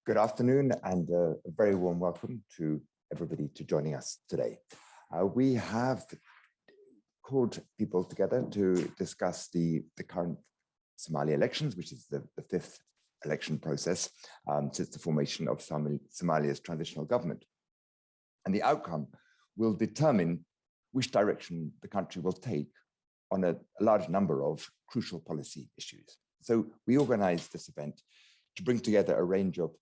Good afternoon and a very warm welcome to everybody to joining us today. We have called people together to discuss the current Somali elections, which is the fifth election process since the formation of Somalia's transitional government. And the outcome will determine which direction the country will take on a large number of crucial policy issues. So we organized this event to bring together a range of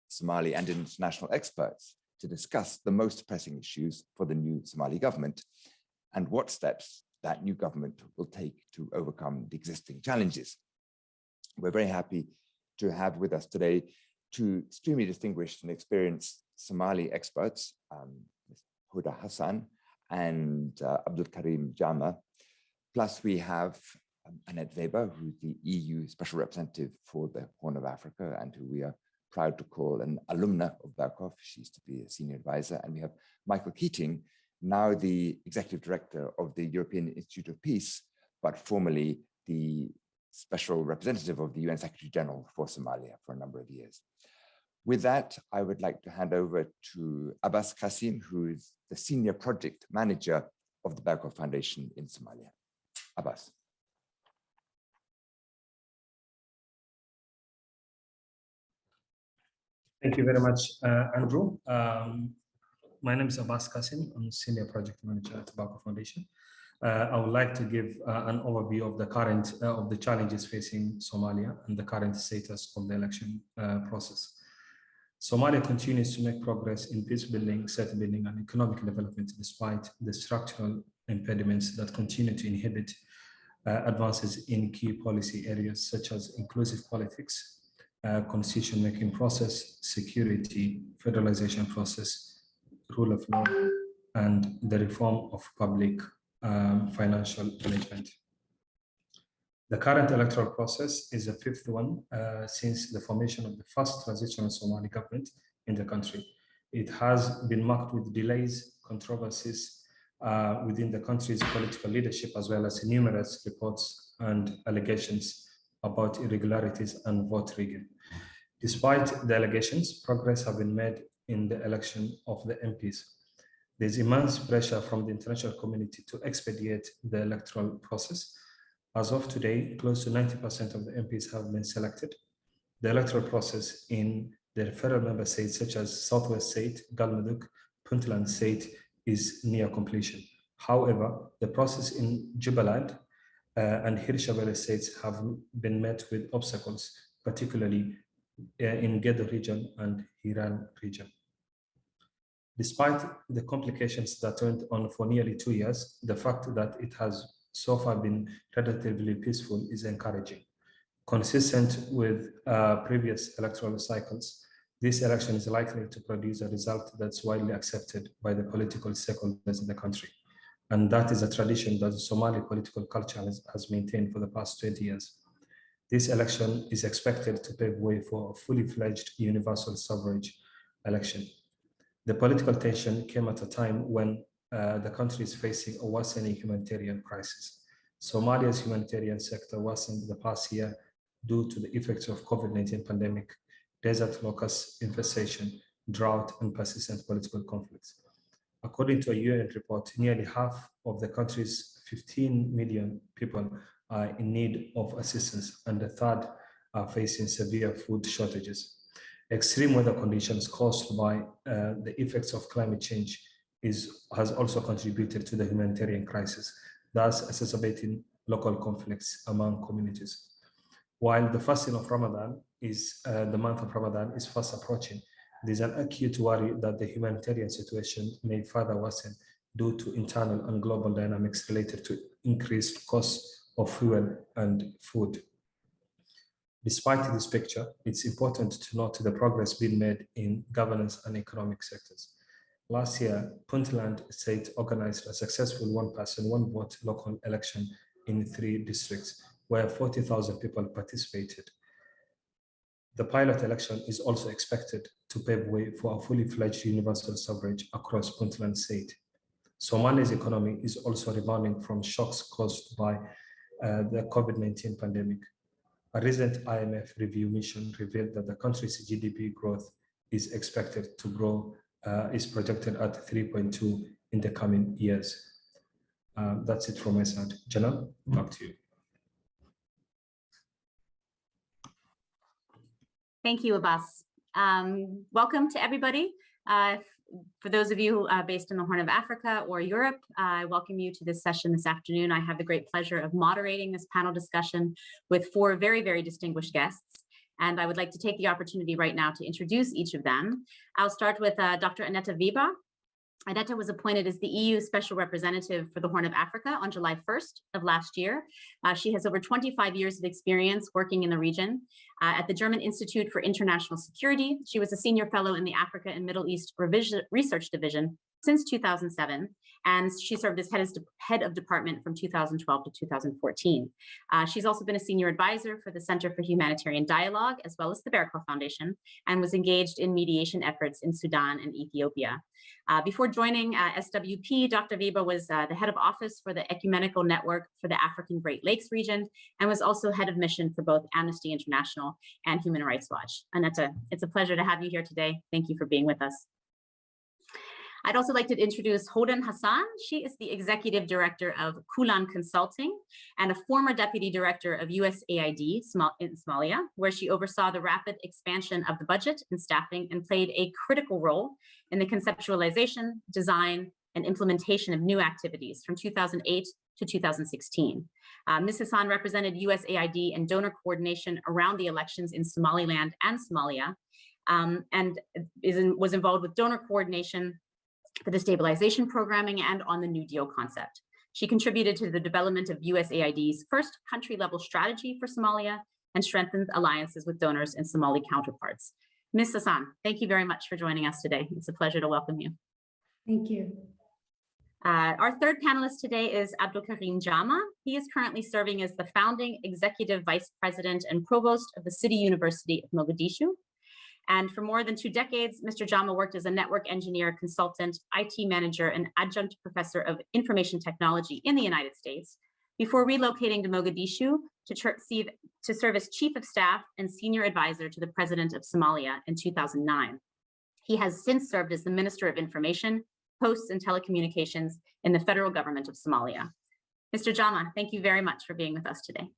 Somali and international experts to discuss the most pressing issues for the new Somali government and what steps that new government will take to overcome the existing challenges. We're very happy to have with us today two extremely distinguished and experienced Somali experts, Huda Hassan and Abdul Karim Jama. Plus we have Annette, who's the EU Special Representative for the Horn of Africa and who we are proud to call an alumna of Berghof. She used to be a senior advisor. And we have Michael Keating, now the Executive Director of the European Institute of Peace, but formerly the Special Representative of the UN Secretary General for Somalia for a number of years. With that, I would like to hand over to Abass Kassim, who is the Senior Project Manager of the Berghof Foundation in Somalia. Abass. Thank you very much, Andrew. My name is Abass Kassim. I'm Senior Project Manager at the Berghof Foundation. I would like to give an overview of the current of the challenges facing Somalia and the current status of the election process. Somalia continues to make progress in peace building, state building, and economic development despite the structural impediments that continue to inhibit advances in key policy areas such as inclusive politics, constitution-making process, security, federalization process, rule of law, and the reform of public financial management. The current electoral process is the fifth one since the formation of the first transitional Somali government in the country. It has been marked with delays, controversies within the country's political leadership, as well as numerous reports and allegations about irregularities and vote rigging. Despite the allegations, progress has been made in the election of the MPs. There's immense pressure from the international community to expedite the electoral process. As of today, close to 90% of the MPs have been selected. The electoral process in the federal member states such as Southwest State, Galmudug, Puntland State is near completion. However, the process in Jubaland and Hirshabelle states have been met with obstacles, particularly in Gedo region and Hiran region. Despite the complications that went on for nearly 2 years, the fact that it has so far been relatively peaceful is encouraging. Consistent with previous electoral cycles, this election is likely to produce a result that's widely accepted by the political stakeholders in the country. And that is a tradition that the Somali political culture has maintained for the past 20 years. This election is expected to pave way for a fully fledged universal suffrage election. The political tension came at a time when the country is facing a worsening humanitarian crisis. Somalia's humanitarian sector worsened the past year due to the effects of COVID-19 pandemic, desert locust infestation, drought, and persistent political conflicts. According to a UN report, nearly half of the country's 15 million people are in need of assistance, and a third are facing severe food shortages. Extreme weather conditions caused by the effects of climate change has also contributed to the humanitarian crisis, thus exacerbating local conflicts among communities. While the fasting of Ramadan is the month of Ramadan is fast approaching, there's an acute worry that the humanitarian situation may further worsen due to internal and global dynamics related to increased costs of fuel and food. Despite this picture, it's important to note the progress being made in governance and economic sectors. Last year, Puntland State organized a successful one-person, one-vote local election in 3 districts, where 40,000 people participated. The pilot election is also expected to pave way for a fully fledged universal suffrage across Puntland State. Somalia's economy is also rebounding from shocks caused by the COVID-19 pandemic. A recent IMF review mission revealed that the country's GDP growth is expected to grow, is projected at 3.2 in the coming years. That's it from my side. Janelle, back to you. Thank you, Abass. Welcome to everybody. For those of you based in the Horn of Africa or Europe, I welcome you to this session this afternoon. I have the great pleasure of moderating this panel discussion with 4 very, very distinguished guests. And I would like to take the opportunity right now to introduce each of them. I'll start with Dr. Annette Weber. Annette was appointed as the EU Special Representative for the Horn of Africa on July 1st of last year. She has over 25 years of experience working in the region. At the German Institute for International Security, she was a senior fellow in the Africa and Middle East Research Division since 2007, and she served as head of department from 2012 to 2014. She's also been a senior advisor for the Center for Humanitarian Dialogue, as well as the Berghof Foundation, and was engaged in mediation efforts in Sudan and Ethiopia. Before joining SWP, Dr. Weber was the head of office for the Ecumenical Network for the African Great Lakes region, and was also head of mission for both Amnesty International and Human Rights Watch. Annette, it's a pleasure to have you here today. Thank you for being with us. I'd also like to introduce Hoden Hassan. She is the executive director of Kulan Consulting and a former deputy director of USAID in Somalia, where she oversaw the rapid expansion of the budget and staffing and played a critical role in the conceptualization, design, and implementation of new activities from 2008 to 2016. Ms. Hassan represented USAID and donor coordination around the elections in Somaliland and Somalia, and was involved with donor coordination for the stabilization programming and on the New Deal concept. She contributed to the development of USAID's first country-level strategy for Somalia and strengthened alliances with donors and Somali counterparts. Ms. Hassan, thank you very much for joining us today. It's a pleasure to welcome you. Thank you. Our third panelist today is Abdulkarim Jama. He is currently serving as the founding executive vice president and provost of the City University of Mogadishu. And for more than 2 decades, Mr. Jama worked as a network engineer, consultant, IT manager, and adjunct professor of information technology in the United States before relocating to Mogadishu to serve as chief of staff and senior advisor to the president of Somalia in 2009. He has since served as the Minister of Information, Posts, and Telecommunications in the federal government of Somalia. Mr. Jama, thank you very much for being with us today.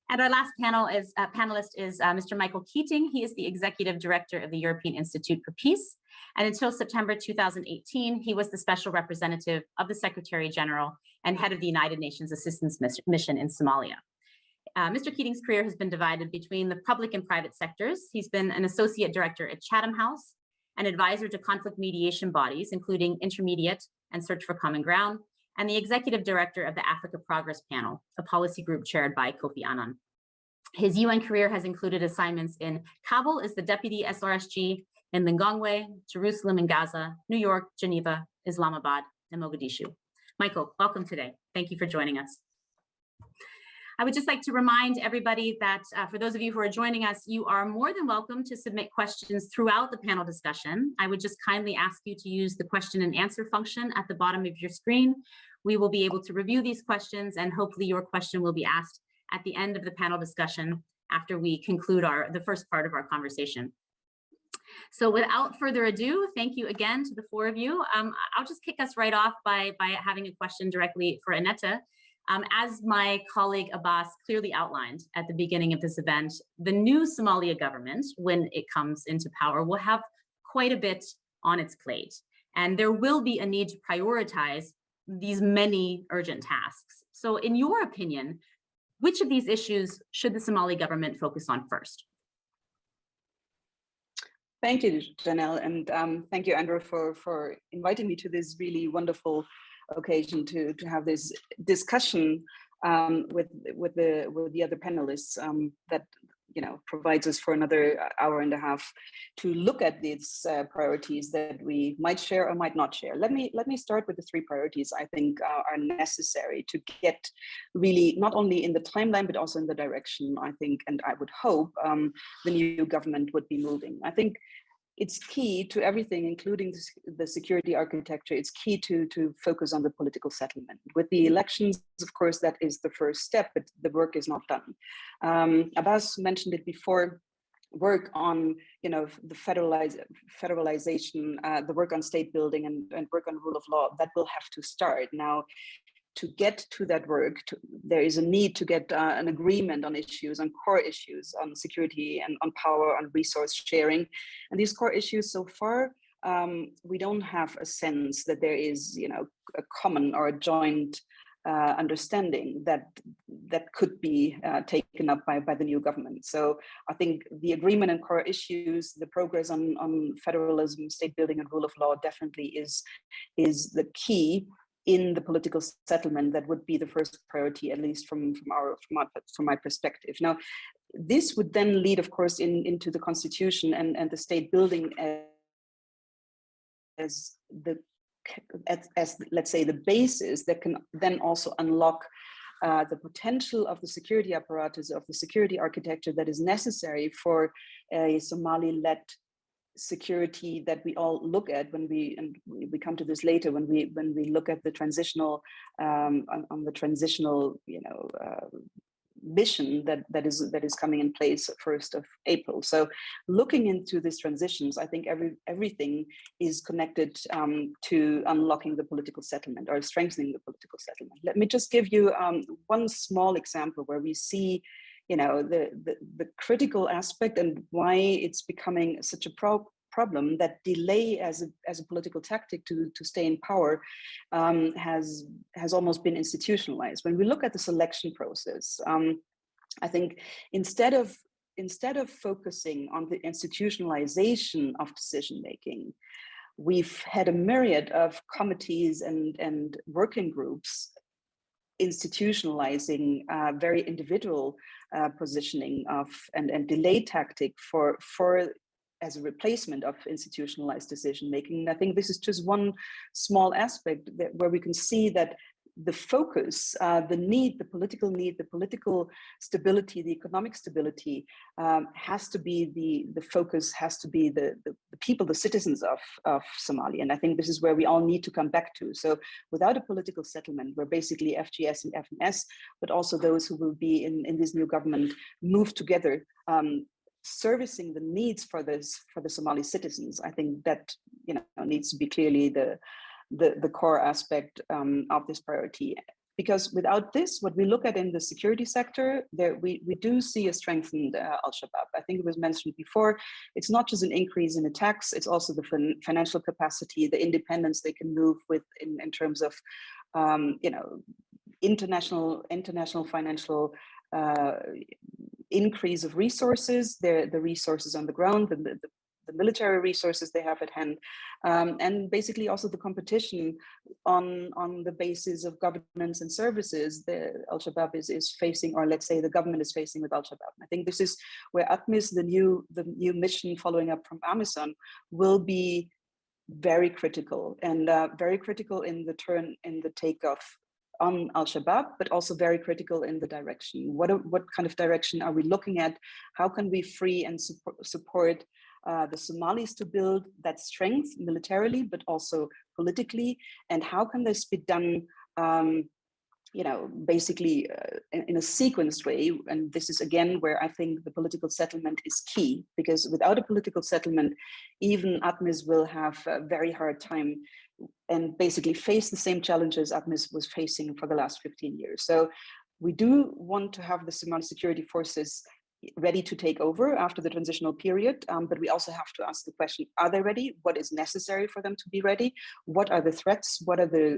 And our last panelist is Mr. Michael Keating. He is the executive director of the European Institute for Peace. And until September 2018, he was the special representative of the Secretary General and head of the United Nations Assistance Mission in Somalia. Mr. Keating's career has been divided between the public and private sectors. He's been an associate director at Chatham House, an advisor to conflict mediation bodies, including Intermediate and Search for Common Ground, and the executive director of the Africa Progress Panel, a policy group chaired by Kofi Annan. His UN career has included assignments in Kabul as the deputy SRSG, in Lingongwe, Jerusalem and Gaza, New York, Geneva, Islamabad, and Mogadishu. Michael, welcome today. Thank you for joining us. I would just like to remind everybody that for those of you who are joining us, you are more than welcome to submit questions throughout the panel discussion. I would just kindly ask you to use the question and answer function at the bottom of your screen. We will be able to review these questions, and hopefully your question will be asked at the end of the panel discussion after we conclude the first part of our conversation. So without further ado, thank you again to the 4 of you. I'll just kick us right off by having a question directly for Annette. As my colleague Abass clearly outlined at the beginning of this event, the new Somalia government, when it comes into power, will have quite a bit on its plate. And there will be a need to prioritize these many urgent tasks. So in your opinion, which of these issues should the Somali government focus on first? Thank you, Janelle, and thank you, Andrew, for inviting me to this really wonderful occasion to have this discussion with the other panelists that provides us for another hour and a half to look at these priorities that we might share or might not share. Let me start with the 3 priorities I think are necessary to get really not only in the timeline but also in the direction I think and I would hope the new government would be moving. I think it's key to everything, including the security architecture. It's key to focus on the political settlement. With the elections, of course, that is the first step, but the work is not done. Abass mentioned it before. Work on, the federalization, the work on state building and work on rule of law, that will have to start now. To get to that work, there is a need to get an agreement on issues, on core issues, on security and on power, on resource sharing. And these core issues so far, we don't have a sense that there is, a common or a joint understanding that could be taken up by the new government. So I think the agreement on core issues, the progress on federalism, state building and rule of law definitely is the key in the political settlement. That would be the first priority, at least from my perspective. Now, this would then lead, of course, into the constitution and the state building as let's say the basis that can then also unlock the potential of the security apparatus, of the security architecture that is necessary for a Somali-led security that we all look at when we come to this later, when we look at the transitional on the transitional mission that is coming in place 1st of April. So looking into these transitions, I think everything is connected to unlocking the political settlement or strengthening the political settlement. Let me just give you one small example where we see the critical aspect and why it's becoming such a problem that delay as a political tactic to stay in power has almost been institutionalized. When we look at the selection process, I think instead of focusing on the institutionalization of decision making, we've had a myriad of committees and working groups institutionalizing very individual positioning of and delay tactic for as a replacement of institutionalized decision making. And I think this is just one small aspect where we can see that the focus, the political stability, the economic stability has to be the focus, has to be the people, the citizens of Somalia. And I think this is where we all need to come back to. So without a political settlement, where basically FGS and FNS, but also those who will be in this new government move together, servicing the needs for the Somali citizens, I think that needs to be clearly the core aspect of this priority. Because without this, what we look at in the security sector, we do see a strengthened Al-Shabaab. I think it was mentioned before, it's not just an increase in attacks, it's also the financial capacity, the independence they can move with in terms of international financial increase of resources, the resources on the ground, the military resources they have at hand, and basically also the competition on the basis of governance and services the Al-Shabaab is facing, or let's say the government is facing with Al-Shabaab. I think this is where ATMIS, the new mission following up from Amazon, will be very critical, and very critical in the takeoff on Al-Shabaab, but also very critical in the direction. What kind of direction are we looking at? How can we free and support the Somalis to build that strength militarily, but also politically? And how can this be done, basically in a sequenced way? And this is again where I think the political settlement is key, because without a political settlement, even ATMIS will have a very hard time and basically face the same challenges ATMIS was facing for the last 15 years. So we do want to have the Somali security forces ready to take over after the transitional period, but we also have to ask the question, are they ready? What is necessary for them to be ready? What are the threats? What are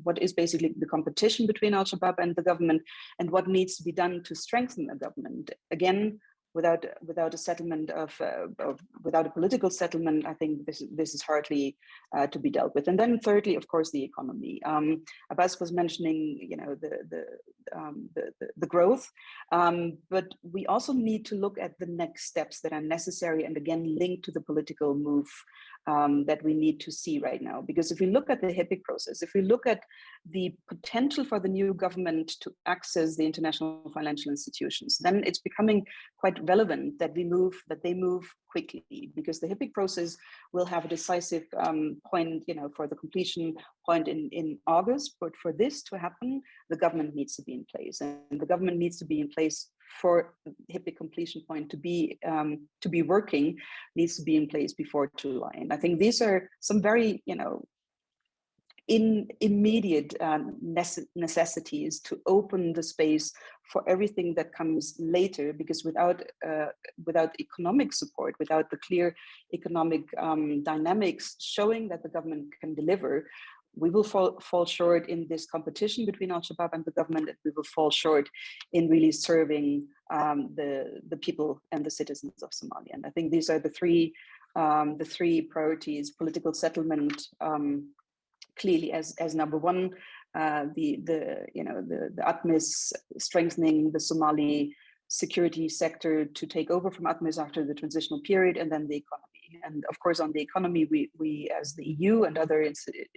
what is basically the competition between Al-Shabaab and the government, and what needs to be done to strengthen the government? Again, without a settlement without a political settlement, I think this is hardly to be dealt with. And then thirdly, of course, the economy. Abass was mentioning, the growth. But we also need to look at the next steps that are necessary and again linked to the political move that we need to see right now. Because if we look at the HIPC process, if we look at the potential for the new government to access the international financial institutions, then it's becoming quite relevant that they move quickly, because the HIPC process will have a decisive point, for the completion point in August. But for this to happen, the government needs to be in place, and the government needs to be in place for HIPC completion point to be working, needs to be in place before July. And I think these are some very, immediate necessities to open the space for everything that comes later, because without economic support, without the clear economic dynamics showing that the government can deliver, we will fall short in this competition between Al-Shabaab and the government, and we will fall short in really serving the people and the citizens of Somalia. And I think these are the three priorities: political settlement, clearly as number one, the ATMIS, strengthening the Somali security sector to take over from ATMIS after the transitional period, and then the economy. And of course, on the economy, we as the EU and other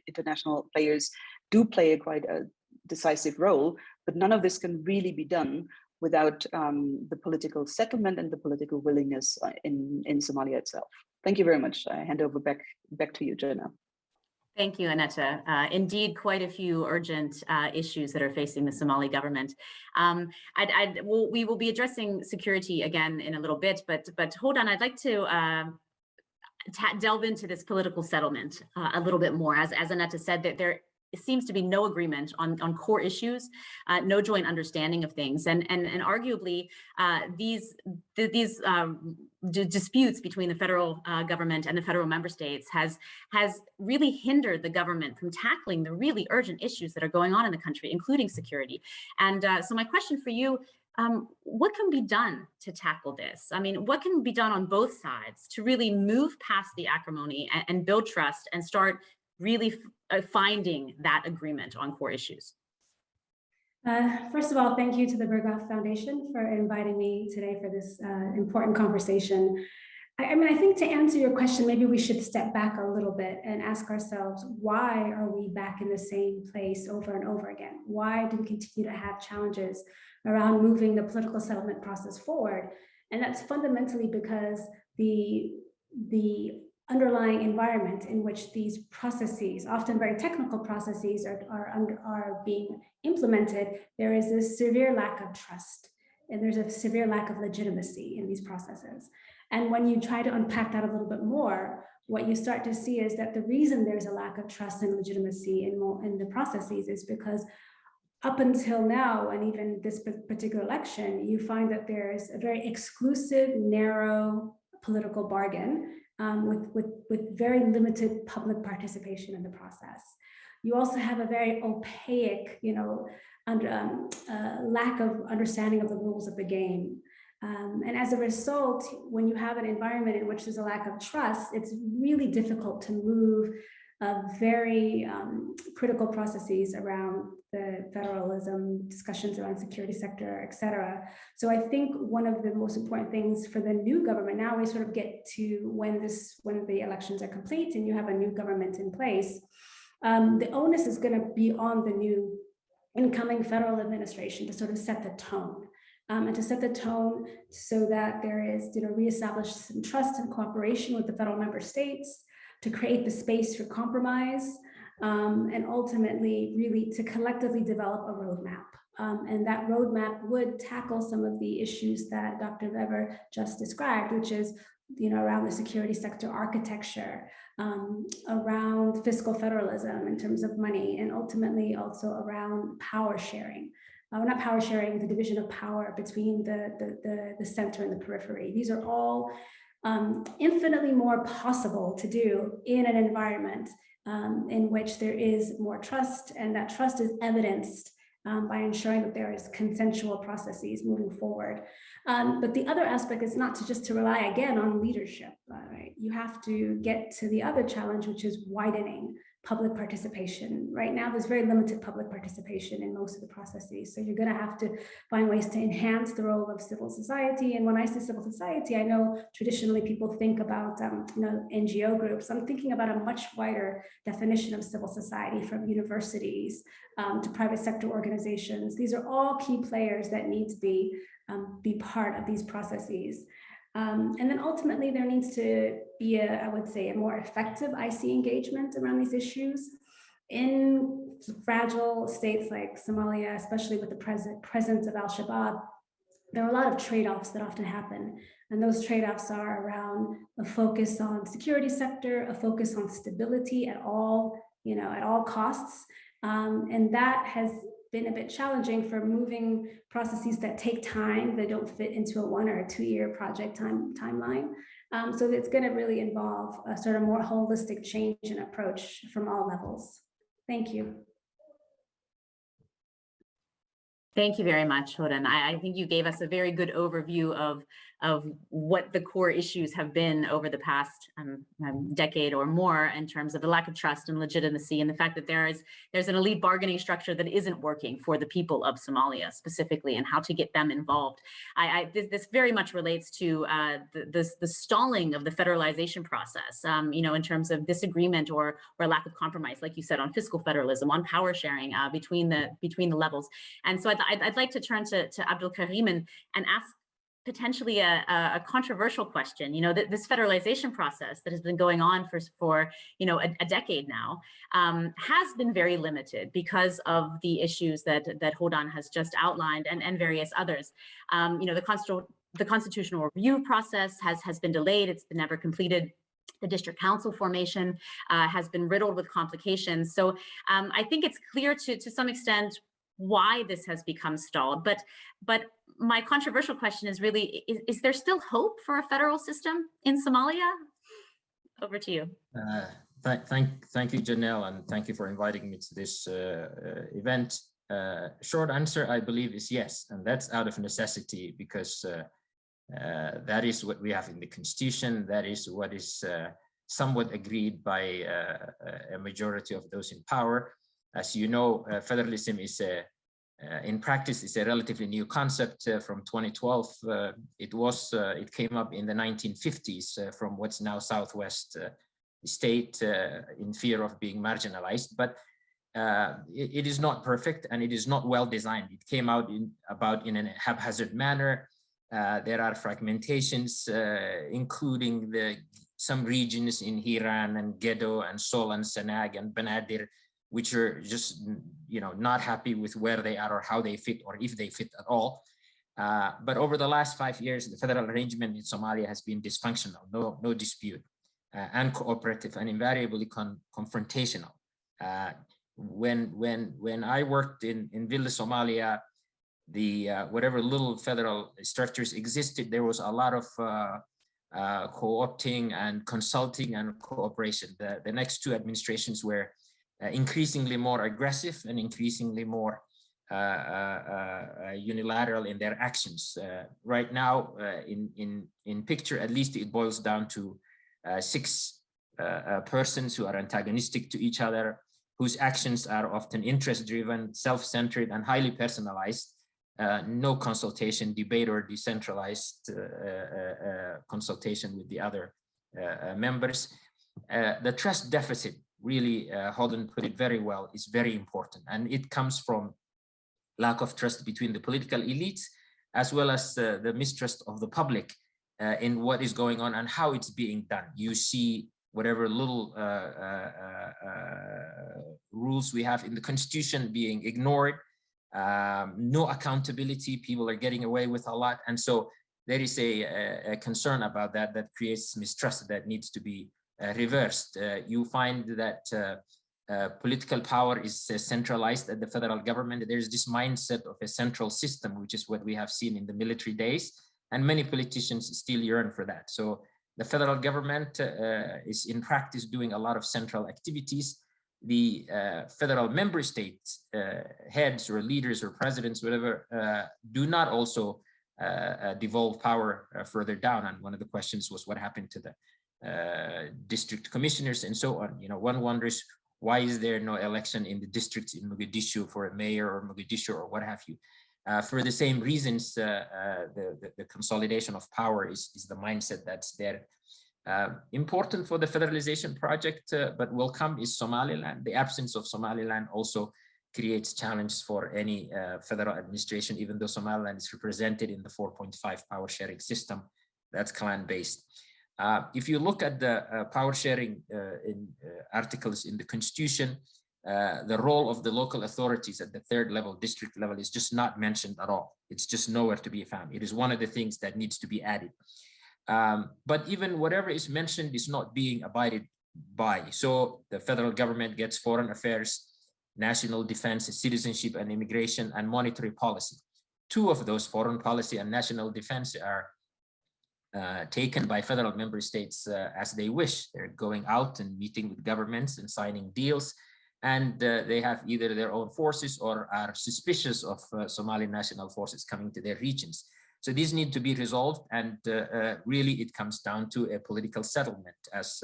international players do play a quite a decisive role, but none of this can really be done without the political settlement and the political willingness in Somalia itself. Thank you very much. I hand over back to you, Jenna. Thank you, Annette. Indeed, quite a few urgent issues that are facing the Somali government. We will be addressing security again in a little bit, but hold on, I'd like to delve into this political settlement a little bit more. As Annette said, that there seems to be no agreement on core issues, no joint understanding of things, and arguably these disputes between the federal government and the federal member states has really hindered the government from tackling the really urgent issues that are going on in the country, including security. And so my question for you, what can be done to tackle this? I mean, what can be done on both sides to really move past the acrimony and build trust and start really finding that agreement on core issues? First of all, thank you to the Berghof Foundation for inviting me today for this important conversation. I think to answer your question, maybe we should step back a little bit and ask ourselves, why are we back in the same place over and over again? Why do we continue to have challenges around moving the political settlement process forward? And that's fundamentally because the underlying environment in which these processes, often very technical processes, are being implemented, there is a severe lack of trust, and there's a severe lack of legitimacy in these processes. And when you try to unpack that a little bit more, what you start to see is that the reason there's a lack of trust and legitimacy in the processes is because up until now, and even this particular election, you find that there's a very exclusive, narrow political bargain with very limited public participation in the process. You also have a very opaque, lack of understanding of the rules of the game. And as a result, when you have an environment in which there's a lack of trust, it's really difficult to move very critical processes around the federalism, discussions around security sector, et cetera. So I think one of the most important things for the new government, now we sort of get to when the elections are complete and you have a new government in place, the onus is going to be on the new incoming federal administration to sort of set the tone. And to set the tone so that there is, reestablish some trust and cooperation with the federal member states, to create the space for compromise, and ultimately really to collectively develop a roadmap. And that roadmap would tackle some of the issues that Dr. Weber just described, which is, around the security sector architecture, around fiscal federalism in terms of money, and ultimately also around power sharing. Not power sharing, the division of power between the center and the periphery. These are all infinitely more possible to do in an environment in which there is more trust, and that trust is evidenced by ensuring that there is consensual processes moving forward. But the other aspect is not to rely again on leadership, right? You have to get to the other challenge, which is widening public participation. Right now, there's very limited public participation in most of the processes. So you're going to have to find ways to enhance the role of civil society. And when I say civil society, I know traditionally people think about NGO groups. I'm thinking about a much wider definition of civil society, from universities to private sector organizations. These are all key players that need to be part of these processes. And then ultimately there needs to be I would say, a more effective IC engagement around these issues. In fragile states like Somalia, especially with the presence of Al-Shabaab, there are a lot of trade-offs that often happen. And those trade-offs are around a focus on security sector, a focus on stability at all costs. And that has been a bit challenging for moving processes that take time, that don't fit into a 1 or a 2 year project timeline. So it's going to really involve a sort of more holistic change in approach from all levels. Thank you. Thank you very much, Hodan. I think you gave us a very good overview of what the core issues have been over the past decade or more, in terms of the lack of trust and legitimacy, and the fact that there's an elite bargaining structure that isn't working for the people of Somalia specifically, and how to get them involved. This very much relates to the stalling of the federalization process, in terms of disagreement or lack of compromise, like you said, on fiscal federalism, on power sharing between the levels. And so I'd like to turn to Abdul Karim and ask potentially a controversial question. This federalization process that has been going on for a decade now has been very limited because of the issues that Hodan has just outlined, and various others. The constitutional review process has been delayed. It's been never completed. The district council formation has been riddled with complications. So I think it's clear to some extent why this has become stalled. But my controversial question is really, is there still hope for a federal system in Somalia? Over to you. Thank you, Janelle, and thank you for inviting me to this event. Short answer, I believe, is yes, and that's out of necessity, because that is what we have in the Constitution. That is what is somewhat agreed by a majority of those in power. As you know, federalism is in practice is a relatively new concept from 2012. It came up in the 1950s from what's now Southwest state in fear of being marginalized, but it is not perfect and it is not well designed. It came out in a haphazard manner. There are fragmentations, including some regions in Hiran and Gedo and Sol and Sanag and Benadir, which are just not happy with where they are or how they fit, or if they fit at all. But over the last 5 years, the federal arrangement in Somalia has been dysfunctional, no dispute, and cooperative, and invariably confrontational. When I worked in Villa Somalia, the whatever little federal structures existed, there was a lot of co-opting and consulting and cooperation. The next two administrations were increasingly more aggressive and increasingly more unilateral in their actions. Right now, in picture, at least it boils down to 6 persons who are antagonistic to each other, whose actions are often interest-driven, self-centered, and highly personalized. No consultation, debate, or decentralized consultation with the other members. The trust deficit, really, Holden put it very well, is very important. And it comes from lack of trust between the political elites, as well as the mistrust of the public in what is going on and how it's being done. You see whatever little rules we have in the Constitution being ignored, no accountability, people are getting away with a lot. And so there is a concern about that creates mistrust that needs to be reversed. You find that political power is centralized at the federal government. There's this mindset of a central system, which is what we have seen in the military days, and many politicians still yearn for that. So the federal government is in practice doing a lot of central activities. The federal member states, heads or leaders or presidents, whatever, do not also devolve power further down. And one of the questions was what happened to the district commissioners and so on. One wonders Why is there no election in the districts in Mogadishu for a mayor or Mogadishu or what have you? For the same reasons, the consolidation of power is the mindset that's there. Important for the federalization project, but will come is Somaliland. The absence of Somaliland also creates challenges for any federal administration, even though Somaliland is represented in the 4.5 power sharing system that's clan-based. If you look at the power sharing articles in the constitution, the role of the local authorities at the third level, district level, is just not mentioned at all. It's just nowhere to be found. It is one of the things that needs to be added. But even whatever is mentioned is not being abided by. So the federal government gets foreign affairs, national defense, citizenship and immigration, and monetary policy. Two of those, foreign policy and national defense, are taken by federal member states as they wish. They're going out and meeting with governments and signing deals, and they have either their own forces or are suspicious of Somali national forces coming to their regions. So these need to be resolved, and really it comes down to a political settlement, as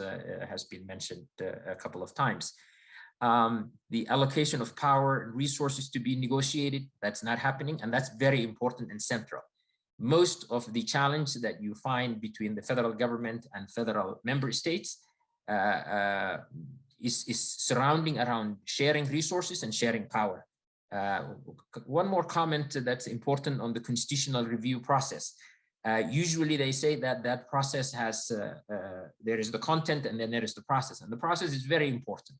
has been mentioned a couple of times. The allocation of power and resources to be negotiated, that's not happening, and that's very important and central. Most of the challenge that you find between the federal government and federal member states is surrounding around sharing resources and sharing power. One more comment that's important on the constitutional review process. Usually they say that that process has, there is the content and then there is the process, and the process is very important.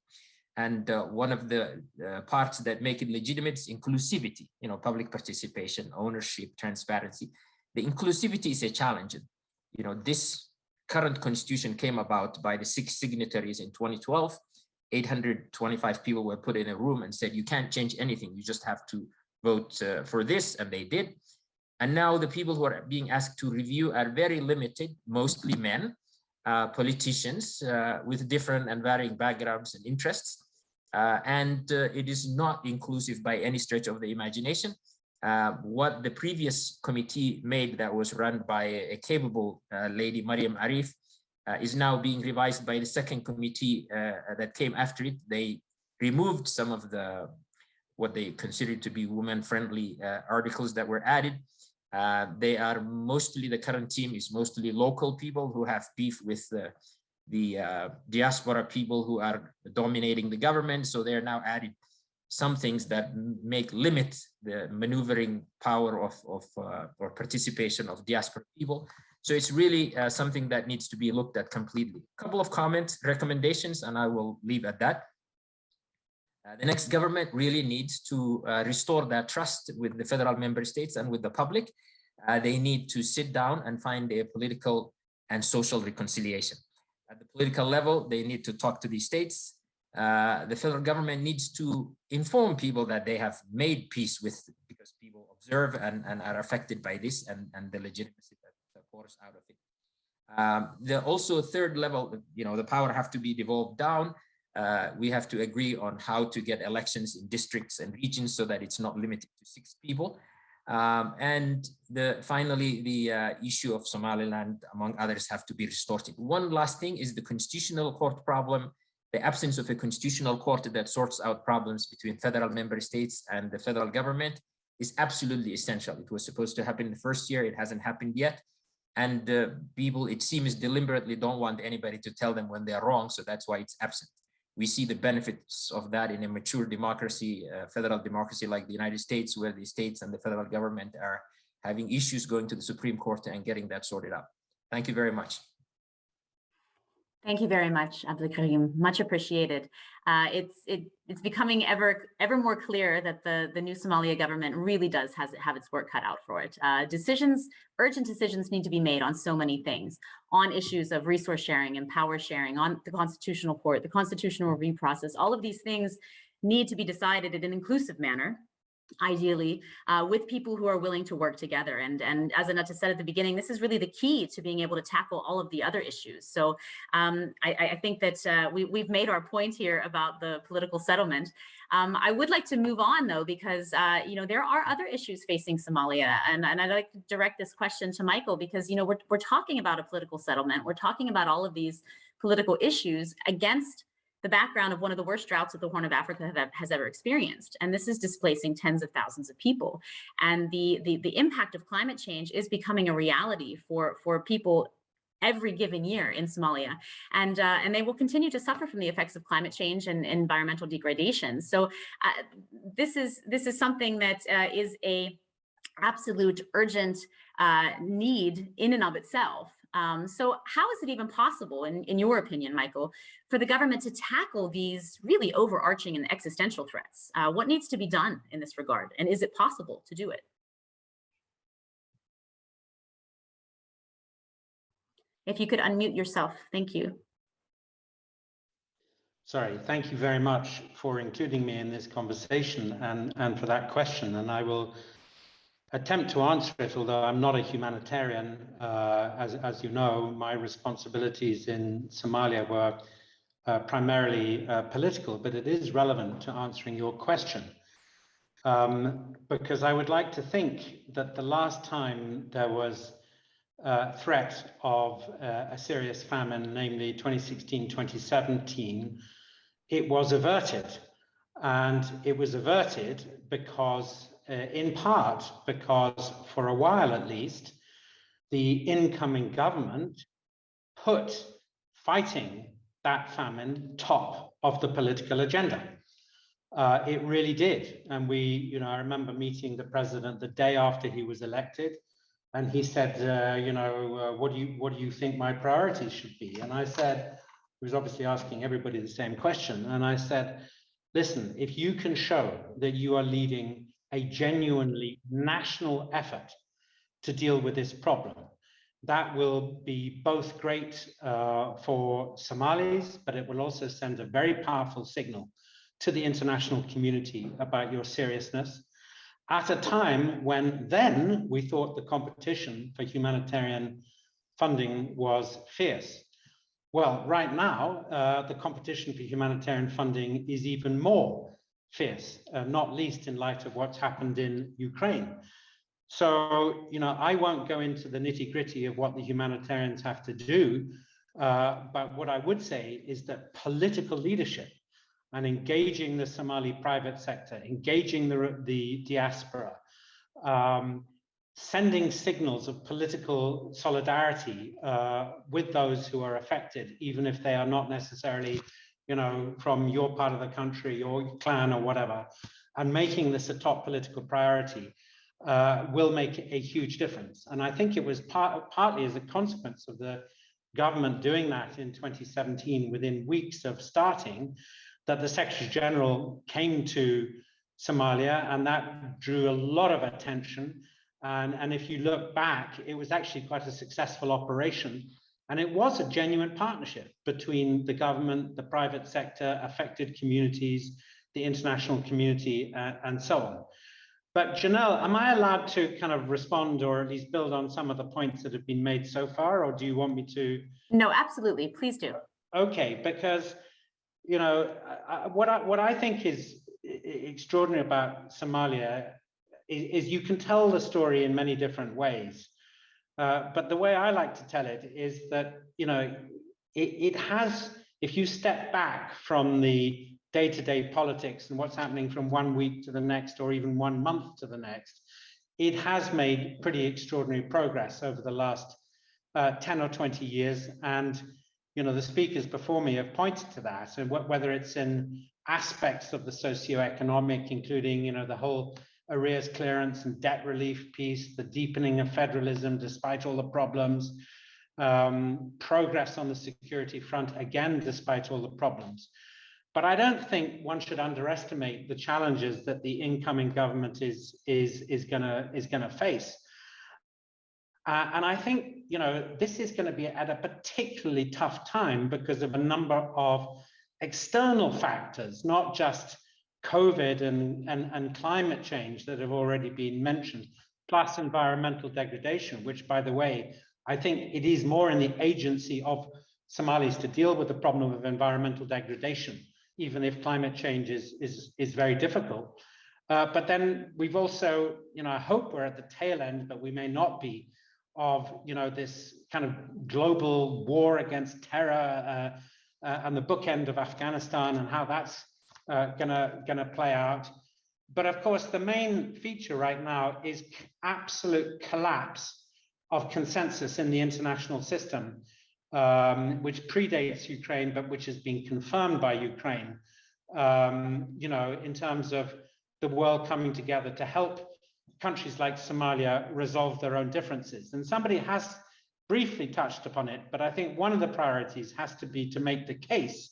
And one of the parts that make it legitimate is inclusivity, you know, public participation, ownership, transparency. The inclusivity is a challenge. You know, this current constitution came about by the 6 signatories in 2012. 825 people were put in a room and said, you can't change anything. You just have to vote for this, and they did. And now the people who are being asked to review are very limited, mostly men, politicians with different and varying backgrounds and interests. And it is not inclusive by any stretch of the imagination. What the previous committee made, that was run by a capable lady, Mariam Arif, is now being revised by the second committee that came after it. They removed some of the, what they considered to be women-friendly articles that were added. They are mostly, the current team is mostly local people who have beef with the diaspora people who are dominating the government. So they are now added some things that limit the maneuvering power of or participation of diaspora people. So it's really something that needs to be looked at completely. A couple of comments, recommendations, and I will leave at that. The next government really needs to restore that trust with the federal member states and with the public. They need to sit down and find a political and social reconciliation. At the political level, they need to talk to the states. The federal government needs to inform people that they have made peace with, because people observe and are affected by this, and the legitimacy that pours out of it. Also a third level, you know, the power have to be devolved down. We have to agree on how to get elections in districts and regions so that it's not limited to 6 people. And finally, the issue of Somaliland, among others, have to be restored. One last thing is the constitutional court problem. The absence of a constitutional court that sorts out problems between federal member states and the federal government is absolutely essential. It was supposed to happen the first year. It hasn't happened yet. And people, it seems, deliberately don't want anybody to tell them when they're wrong. So that's why it's absent. We see the benefits of that in a mature democracy, federal democracy like the United States, where the states and the federal government are having issues going to the Supreme Court and getting that sorted out. Thank you very much. Thank you very much, Abdul Karim. Much appreciated. It's becoming ever more clear that the new Somalia government really does have its work cut out for it. Urgent decisions need to be made on so many things, on issues of resource sharing and power sharing, on the constitutional court, the constitutional review process. All of these things need to be decided in an inclusive manner, ideally, with people who are willing to work together. And as Annette said at the beginning, this is really the key to being able to tackle all of the other issues. So I think that we've made our point here about the political settlement. I would like to move on, though, because you know, there are other issues facing Somalia, and I'd like to direct this question to Michael, because you know, we're talking about a political settlement. We're talking about all of these political issues against the background of one of the worst droughts that the Horn of Africa has ever experienced. And this is displacing tens of thousands of people. And the impact of climate change is becoming a reality for people every given year in Somalia. And they will continue to suffer from the effects of climate change and environmental degradation. So this is something that is a absolute urgent need in and of itself. So how is it even possible, in your opinion, Michael, for the government to tackle these really overarching and existential threats? What needs to be done in this regard? And is it possible to do it? If you could unmute yourself, thank you. Sorry, thank you very much for including me in this conversation and for that question. And I will attempt to answer it, although I'm not a humanitarian. As you know, my responsibilities in Somalia were primarily political, but it is relevant to answering your question. Because I would like to think that the last time there was threat of a serious famine, namely 2016-2017, it was averted. And it was averted because, in part, because for a while at least, the incoming government put fighting that famine top of the political agenda. It really did. And I remember meeting the president the day after he was elected. And he said, what do you think my priorities should be? And I said, he was obviously asking everybody the same question. And I said, listen, if you can show that you are leading a genuinely national effort to deal with this problem, that will be both great for Somalis, but it will also send a very powerful signal to the international community about your seriousness. At a time when then we thought the competition for humanitarian funding was fierce. Well, right now, the competition for humanitarian funding is even more fierce, not least in light of what's happened in Ukraine. So, I won't go into the nitty-gritty of what the humanitarians have to do, but what I would say is that political leadership and engaging the Somali private sector, engaging the diaspora, sending signals of political solidarity with those who are affected, even if they are not necessarily, from your part of the country, your clan or whatever, and making this a top political priority will make a huge difference. And I think it was partly as a consequence of the government doing that in 2017, within weeks of starting, that the Secretary General came to Somalia, and that drew a lot of attention. And if you look back, it was actually quite a successful operation. And it was a genuine partnership between the government, the private sector, affected communities, the international community, and so on. But Janelle, am I allowed to kind of respond or at least build on some of the points that have been made so far, or do you want me to? No, absolutely, please do. Okay, because what I think is extraordinary about Somalia is you can tell the story in many different ways. But the way I like to tell it is that, it has, if you step back from the day-to-day politics and what's happening from one week to the next, or even 1 month to the next, it has made pretty extraordinary progress over the last 10 or 20 years. And the speakers before me have pointed to that, and whether it's in aspects of the socioeconomic, including the whole arrears clearance and debt relief piece, the deepening of federalism despite all the problems, progress on the security front, again despite all the problems. But I don't think one should underestimate the challenges that the incoming government is gonna face. And I think, this is going to be at a particularly tough time because of a number of external factors, not just COVID and climate change that have already been mentioned, plus environmental degradation, which, by the way, I think it is more in the agency of Somalis to deal with the problem of environmental degradation, even if climate change is very difficult. But then we've also, I hope we're at the tail end, but we may not be, of this kind of global war against terror, and the bookend of Afghanistan and how that's gonna play out. But of course, the main feature right now is absolute collapse of consensus in the international system, which predates Ukraine, but which has been confirmed by Ukraine, you know, in terms of the world coming together to help countries like Somalia resolve their own differences. And somebody has briefly touched upon it, but I think one of the priorities has to be to make the case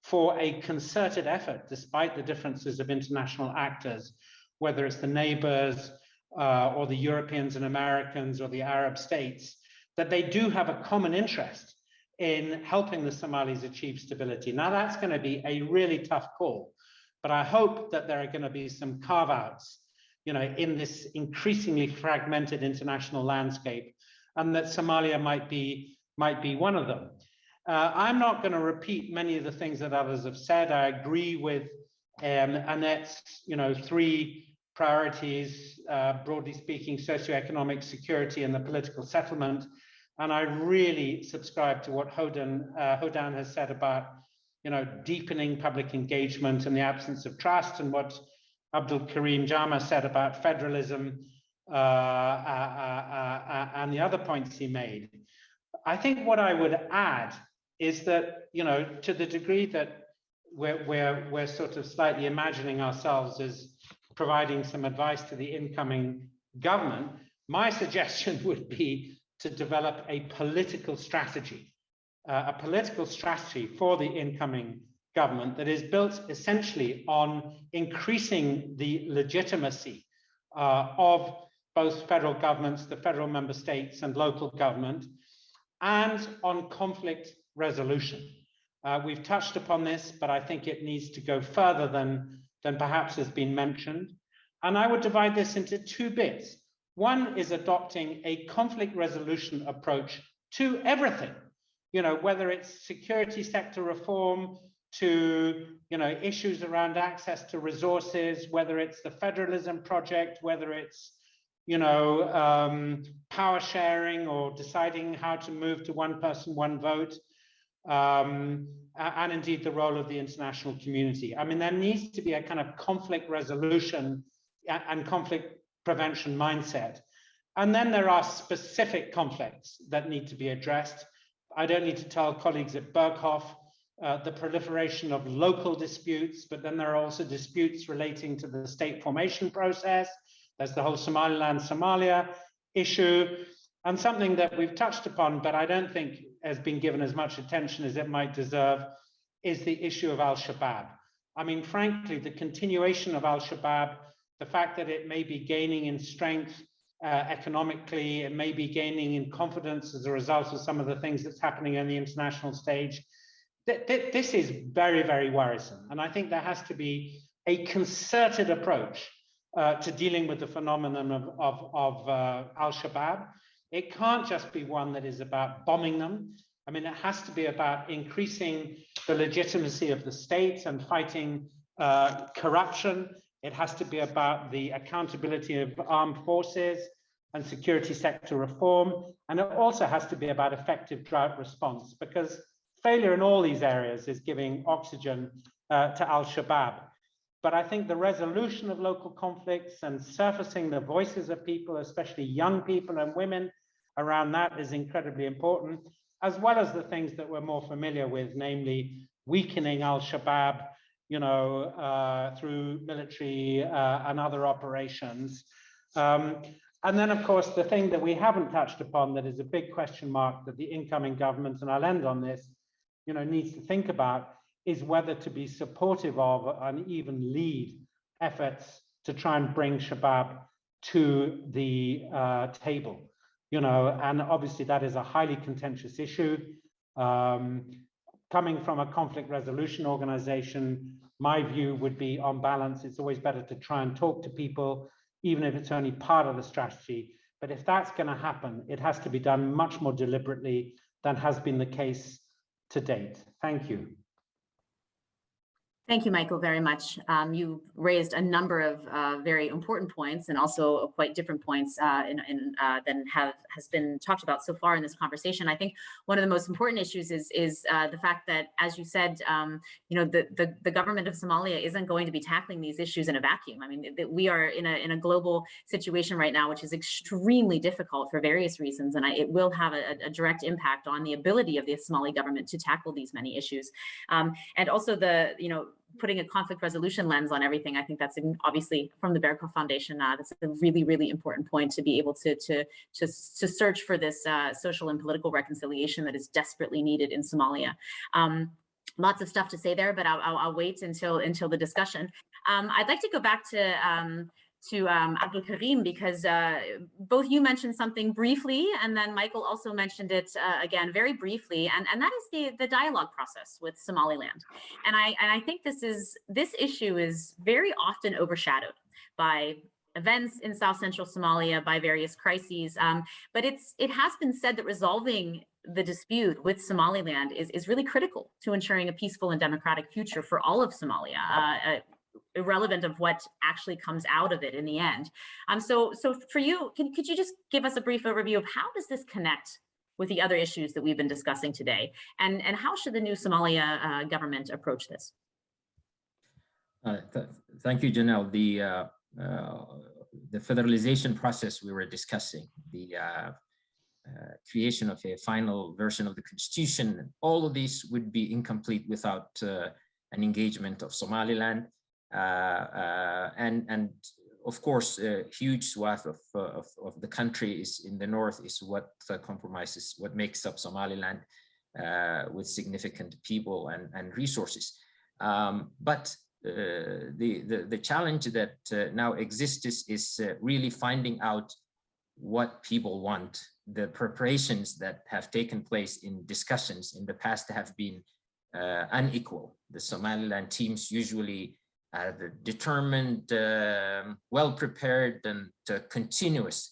for a concerted effort, despite the differences of international actors, whether it's the neighbors or the Europeans and Americans or the Arab states, that they do have a common interest in helping the Somalis achieve stability. Now, that's going to be a really tough call, but I hope that there are going to be some carve-outs, you know, in this increasingly fragmented international landscape, and that Somalia might be one of them. I'm not going to repeat many of the things that others have said. I agree with Annette's, you know, 3 priorities, broadly speaking, socioeconomic security and the political settlement. And I really subscribe to what Hodan has said about, you know, deepening public engagement and the absence of trust, and what Abdul Karim Jama said about federalism and the other points he made. I think what I would add is that, you know, to the degree that we're sort of slightly imagining ourselves as providing some advice to the incoming government, my suggestion would be to develop a political strategy for the incoming government that is built essentially on increasing the legitimacy of both federal governments, the federal member states and local government, and on conflict resolution. We've touched upon this, but I think it needs to go further than perhaps has been mentioned. And I would divide this into 2 bits. One is adopting a conflict resolution approach to everything, you know, whether it's security sector reform to, you know, issues around access to resources, whether it's the federalism project, whether it's, you know, power sharing or deciding how to move to one person, one vote, and indeed the role of the international community. I mean, there needs to be a kind of conflict resolution and conflict prevention mindset. And then there are specific conflicts that need to be addressed. I don't need to tell colleagues at Berghof the proliferation of local disputes, but then there are also disputes relating to the state formation process. There's the whole Somaliland, Somalia issue, and something that we've touched upon, but I don't think has been given as much attention as it might deserve, is the issue of Al-Shabaab. I mean, frankly, the continuation of Al-Shabaab, the fact that it may be gaining in strength economically, it may be gaining in confidence as a result of some of the things that's happening on the international stage, this is very, very worrisome. And I think there has to be a concerted approach to dealing with the phenomenon of Al-Shabaab. It can't just be one that is about bombing them. I mean, it has to be about increasing the legitimacy of the state and fighting corruption. It has to be about the accountability of armed forces and security sector reform. And it also has to be about effective drought response, because failure in all these areas is giving oxygen to Al-Shabaab. But I think the resolution of local conflicts and surfacing the voices of people, especially young people and women around that, is incredibly important, as well as the things that we're more familiar with, namely weakening Al-Shabaab, you know, through military and other operations. And then, of course, the thing that we haven't touched upon that is a big question mark that the incoming government, and I'll end on this, you know, needs to think about, is whether to be supportive of and even lead efforts to try and bring Shabaab to the table, you know, and obviously that is a highly contentious issue. Coming from a conflict resolution organization, my view would be, on balance, it's always better to try and talk to people, even if it's only part of the strategy. But if that's going to happen, it has to be done much more deliberately than has been the case to date. Thank you. Thank you, Michael, very much. You raised a number of very important points and also quite different points than has been talked about so far in this conversation. I think one of the most important issues is the fact that, as you said, the government of Somalia isn't going to be tackling these issues in a vacuum. I mean, we are in a global situation right now, which is extremely difficult for various reasons, and it will have a direct impact on the ability of the Somali government to tackle these many issues, and also putting a conflict resolution lens on everything. I think that's obviously from the Berghof Foundation. That's a really, really important point to be able to search for this social and political reconciliation that is desperately needed in Somalia. Lots of stuff to say there, but I'll wait until the discussion. I'd like to go back to Abdul Karim, because both you mentioned something briefly, and then Michael also mentioned it again very briefly, and that is the dialogue process with Somaliland. And I think this issue is very often overshadowed by events in South Central Somalia, by various crises, but it has been said that resolving the dispute with Somaliland is really critical to ensuring a peaceful and democratic future for all of Somalia, irrelevant of what actually comes out of it in the end. So for you, could you just give us a brief overview of how does this connect with the other issues that we've been discussing today, and how should the new Somalia government approach this? Thank you, Janelle. The federalization process we were discussing, the creation of a final version of the constitution, all of these would be incomplete without an engagement of Somaliland. And of course, a huge swath of the country is in the north is what compromises, what makes up Somaliland with significant people and resources. But the challenge that now exists is really finding out what people want. The preparations that have taken place in discussions in the past have been unequal. The Somaliland teams usually determined, well-prepared and continuous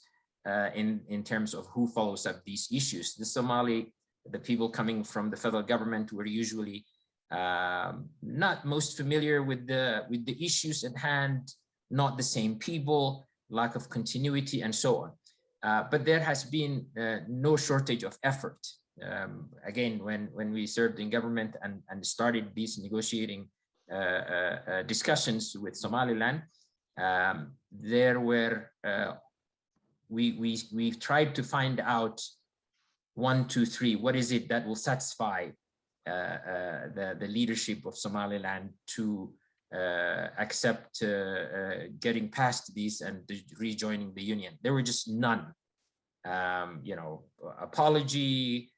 in terms of who follows up these issues. The people coming from the federal government were usually not most familiar with the issues at hand, not the same people, lack of continuity, and so on. But there has been no shortage of effort. Again, when we served in government and started these negotiating discussions with Somaliland, there were we tried to find out 1, 2, 3. What is it that will satisfy the leadership of Somaliland to accept getting past these and rejoining the union? There were just none. Apology,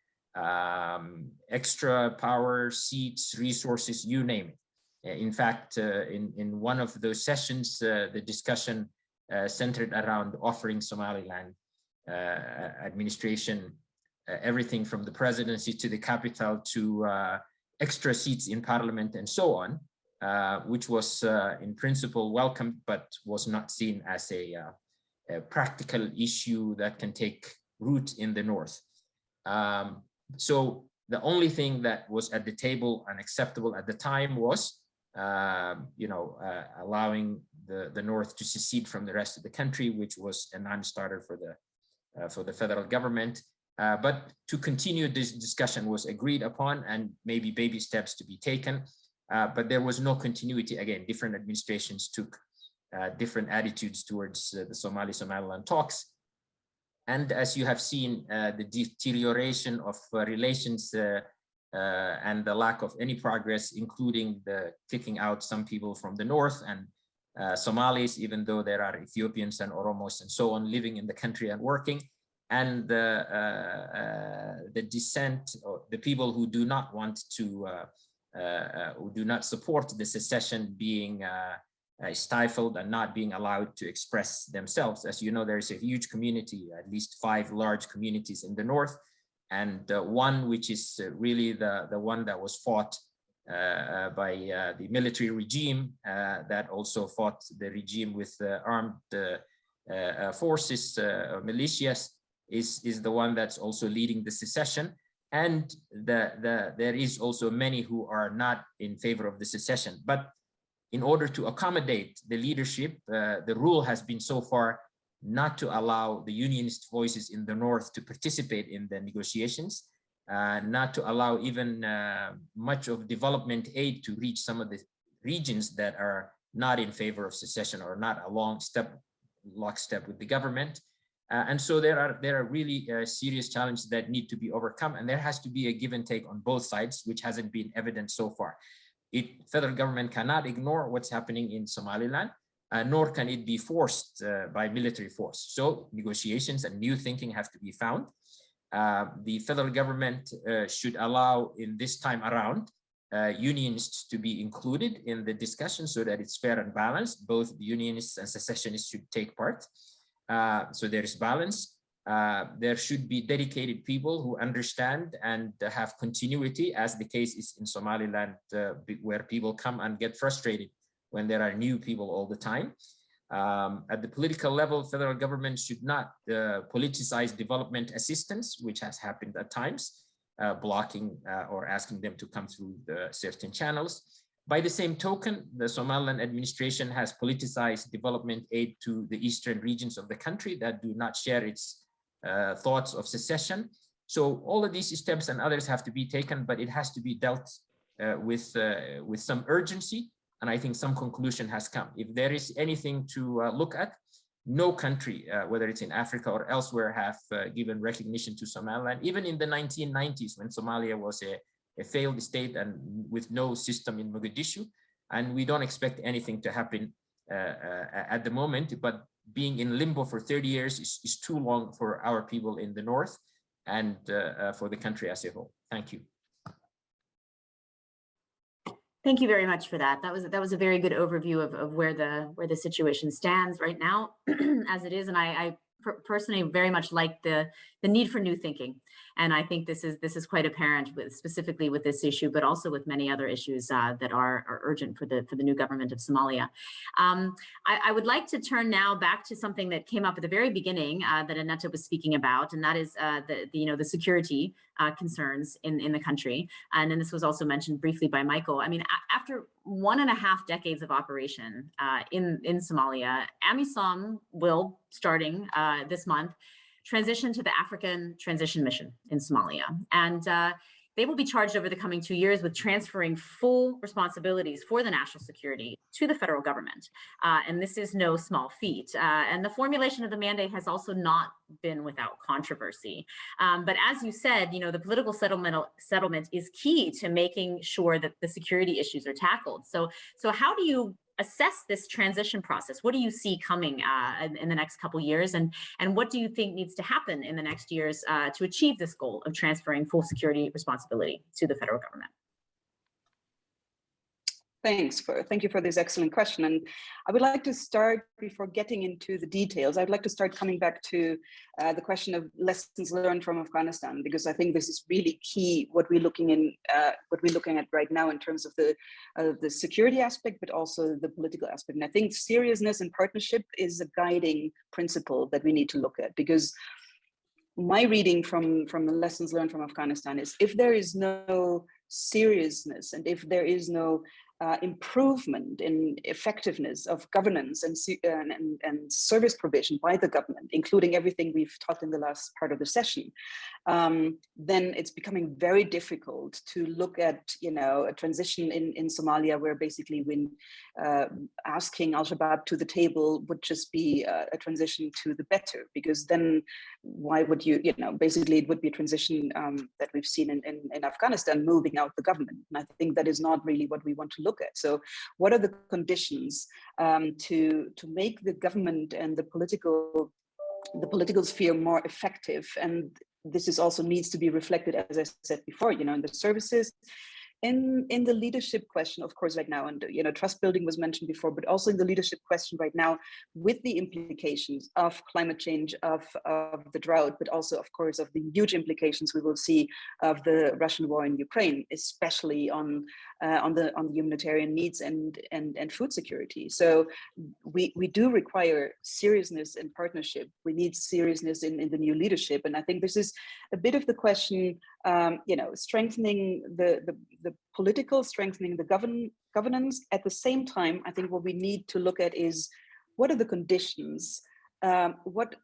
extra power, seats, resources, you name it. In fact, in one of those sessions, the discussion centered around offering Somaliland administration everything from the presidency to the capital to extra seats in parliament and so on, which was in principle welcomed, but was not seen as a practical issue that can take root in the north. So the only thing that was at the table and acceptable at the time was allowing the north to secede from the rest of the country, which was a non-starter for the federal government. But to continue this discussion was agreed upon, and maybe baby steps to be taken. But there was no continuity. Again, different administrations took different attitudes towards the Somali-Somaliland talks. And as you have seen, the deterioration of relations and the lack of any progress, including the kicking out some people from the north and Somalis, even though there are Ethiopians and Oromos and so on living in the country and working, and the dissent, or the people who do not want to, who do not support the secession being stifled and not being allowed to express themselves. As you know, there's a huge community, at least 5 large communities in the north, and one which is really the one that was fought by the military regime that also fought the regime with armed forces, militias, is the one that's also leading the secession. and there is also many who are not in favor of the secession. But in order to accommodate the leadership, the rule has been so far not to allow the unionist voices in the north to participate in the negotiations, not to allow even much of development aid to reach some of the regions that are not in favor of secession or not lockstep with the government. And so there are really serious challenges that need to be overcome, and there has to be a give and take on both sides, which hasn't been evident so far. Federal government cannot ignore what's happening in Somaliland, nor can it be forced by military force. So negotiations and new thinking have to be found. The federal government should allow, in this time around, unionists to be included in the discussion so that it's fair and balanced. Both unionists and secessionists should take part. So there is balance. There should be dedicated people who understand and have continuity, as the case is in Somaliland, where people come and get frustrated when there are new people all the time. At the political level, federal government should not politicize development assistance, which has happened at times, blocking or asking them to come through certain channels. By the same token, the Somaliland administration has politicized development aid to the eastern regions of the country that do not share its thoughts of secession. So all of these steps and others have to be taken, but it has to be dealt with some urgency. And I think some conclusion has come. If there is anything to look at, no country, whether it's in Africa or elsewhere, have given recognition to Somaliland. Even in the 1990s, when Somalia was a failed state and with no system in Mogadishu, and we don't expect anything to happen at the moment, but being in limbo for 30 years is too long for our people in the north and for the country as a whole. Thank you. Thank you very much for that. That was a very good overview of where the situation stands right now as it is, and I personally very much like the need for new thinking. And I think this is quite apparent specifically with this issue, but also with many other issues that are urgent for the new government of Somalia. I would like to turn now back to something that came up at the very beginning that Annette was speaking about, and that is the security concerns in the country. And then this was also mentioned briefly by Michael. I mean, after 1.5 decades of operation in Somalia, AMISOM will, starting this month, transition to the African Transition Mission in Somalia. And they will be charged over the coming 2 years with transferring full responsibilities for the national security to the federal government. And this is no small feat. And the formulation of the mandate has also not been without controversy. But as you said, the political settlement is key to making sure that the security issues are tackled. So how do you assess this transition process? What do you see coming in the next couple of years, and what do you think needs to happen in the next years to achieve this goal of transferring full security responsibility to the federal government? Thank you for this excellent question. And I would like to start, before getting into the details, I'd like to start coming back to the question of lessons learned from Afghanistan, because I think this is really key, what we're looking at right now in terms of the security aspect, but also the political aspect. And I think seriousness and partnership is a guiding principle that we need to look at, because my reading from the lessons learned from Afghanistan is, if there is no seriousness and if there is no improvement in effectiveness of governance and service provision by the government, including everything we've talked in the last part of the session, then it's becoming very difficult to look at, a transition in Somalia where basically when asking Al-Shabaab to the table would just be a transition to the better, because then why would you, basically it would be a transition that we've seen in Afghanistan, moving out the government. And I think that is not really what we want to look at. So what are the conditions to make the government and the political sphere more effective? And this is also needs to be reflected, as I said before, in the services, in the leadership question, of course, right now, and trust building was mentioned before, but also in the leadership question right now, with the implications of climate change, of the drought, but also, of course, of the huge implications we will see of the Russian war in Ukraine, especially on on the humanitarian needs and food security. So we do require seriousness in partnership. We need seriousness in the new leadership, and I think this is a bit of the question. Strengthening the political, strengthening the governance. At the same time, I think what we need to look at is what are the conditions. What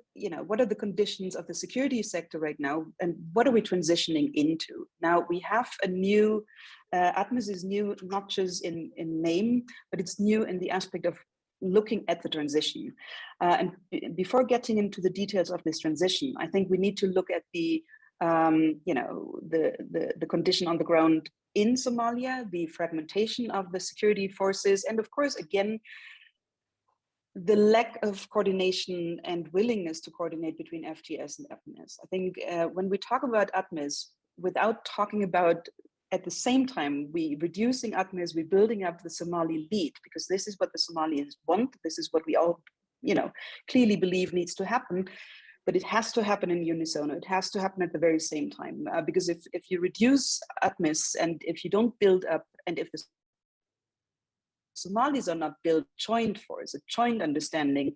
are the conditions of the security sector right now, and what are we transitioning into? Now we have a new, ATMIS is new not just in name, but it's new in the aspect of looking at the transition. And before getting into the details of this transition, I think we need to look at the condition on the ground in Somalia, the fragmentation of the security forces, and of course, again, the lack of coordination and willingness to coordinate between FGS and ATMIS. I think when we talk about ATMIS, without talking about at the same time, we reducing ATMIS, we building up the Somali lead, because this is what the Somalis want. This is what we all, clearly believe needs to happen. But it has to happen in unison. It has to happen at the very same time, because if you reduce ATMIS and if you don't build up, and if the Somalis are not built joint force, a joint understanding,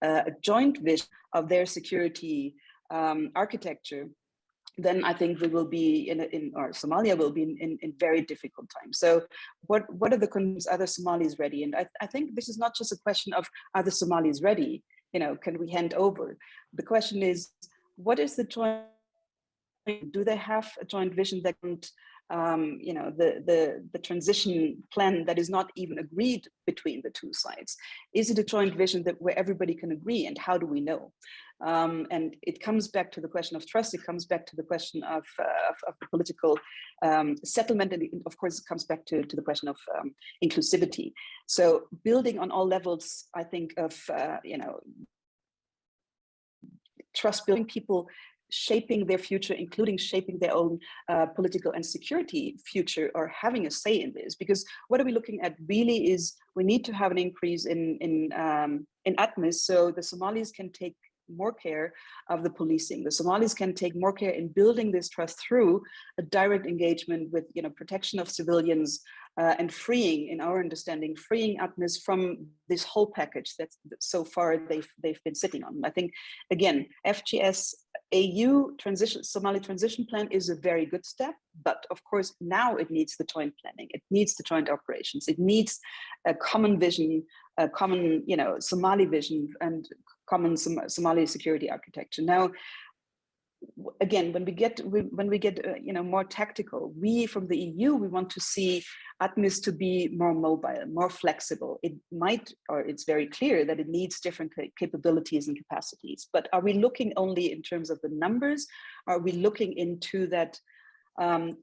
a joint vision of their security architecture, then I think we will be or Somalia will be in very difficult times. So what are the conditions? Are the Somalis ready? And I think this is not just a question of, are the Somalis ready? Can we hand over? The question is, what is the joint, do they have a joint vision that the transition plan that is not even agreed between the two sides? Is it a joint vision that where everybody can agree, and how do we know? And it comes back to the question of trust. It comes back to the question of the political settlement, and of course it comes back to the question of inclusivity. So building on all levels, I think of trust building, people shaping their future, including shaping their own political and security future, or having a say in this. Because what are we looking at really is we need to have an increase in ATMIS, so the Somalis can take more care of the policing. The Somalis can take more care in building this trust through a direct engagement with protection of civilians, and freeing, in our understanding, freeing ATMIS from this whole package that so far they've been sitting on. I think, again, FGS AU transition, Somali transition plan is a very good step, but of course now it needs the joint planning, it needs the joint operations, it needs a common vision, a common Somali vision, and common Somali security architecture. Now, again, when we get more tactical, we from the EU, we want to see ATMIS to be more mobile, more flexible. It might, or it's very clear that it needs different capabilities and capacities. But are we looking only in terms of the numbers? Are we looking into that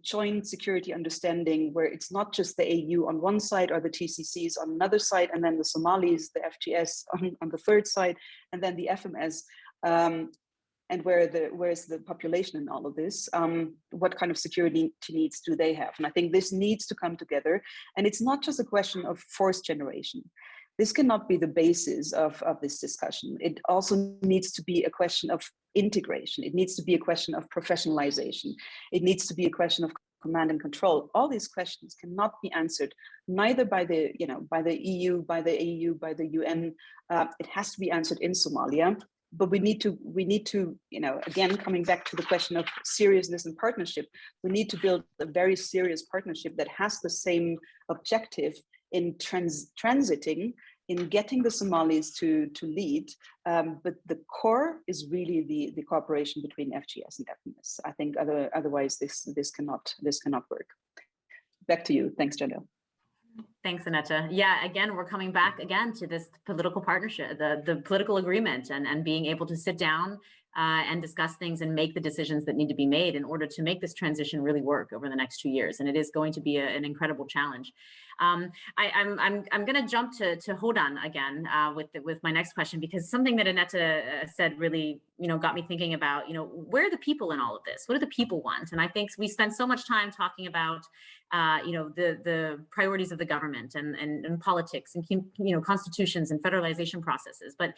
joint security understanding where it's not just the AU on one side or the TCCs on another side, and then the Somalis, the FGS on the third side, and then the FMS, and where's the population in all of this? What kind of security needs do they have? And I think this needs to come together. And it's not just a question of force generation. This cannot be the basis of this discussion. It also needs to be a question of integration. It needs to be a question of professionalization. It needs to be a question of command and control. All these questions cannot be answered neither by the EU, by the AU, by the UN. It has to be answered in Somalia. But we need to, again, coming back to the question of seriousness and partnership, we need to build a very serious partnership that has the same objective in transiting, in getting the Somalis to lead. But the core is really the cooperation between FGS and FMS. I think otherwise this cannot work. Back to you. Thanks, Janelle. Thanks, Annette. Yeah, again, we're coming back again to this political partnership, the political agreement, and being able to sit down and discuss things and make the decisions that need to be made in order to make this transition really work over the next 2 years. And it is going to be an incredible challenge. I'm going to jump to Hodan again with my next question, because something that Annette said really got me thinking about where are the people in all of this? What do the people want? And I think we spend so much time talking about the priorities of the government and politics and constitutions and federalization processes, but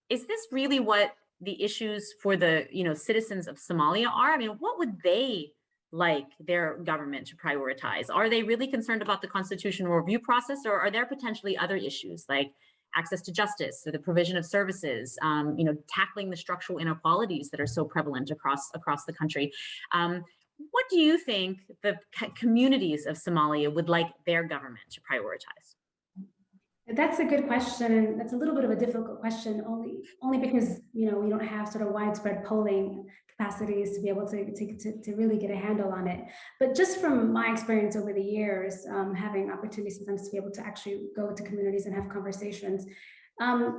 is this really what the issues for the citizens of Somalia are? I mean, what would they like their government to prioritize? Are they really concerned about the constitutional review process, or are there potentially other issues like access to justice or the provision of services, tackling the structural inequalities that are so prevalent across the country? What do you think the communities of Somalia would like their government to prioritize? That's a good question, and that's a little bit of a difficult question, only because we don't have sort of widespread polling capacities to be able to really get a handle on it. But just from my experience over the years, having opportunities sometimes to be able to actually go to communities and have conversations,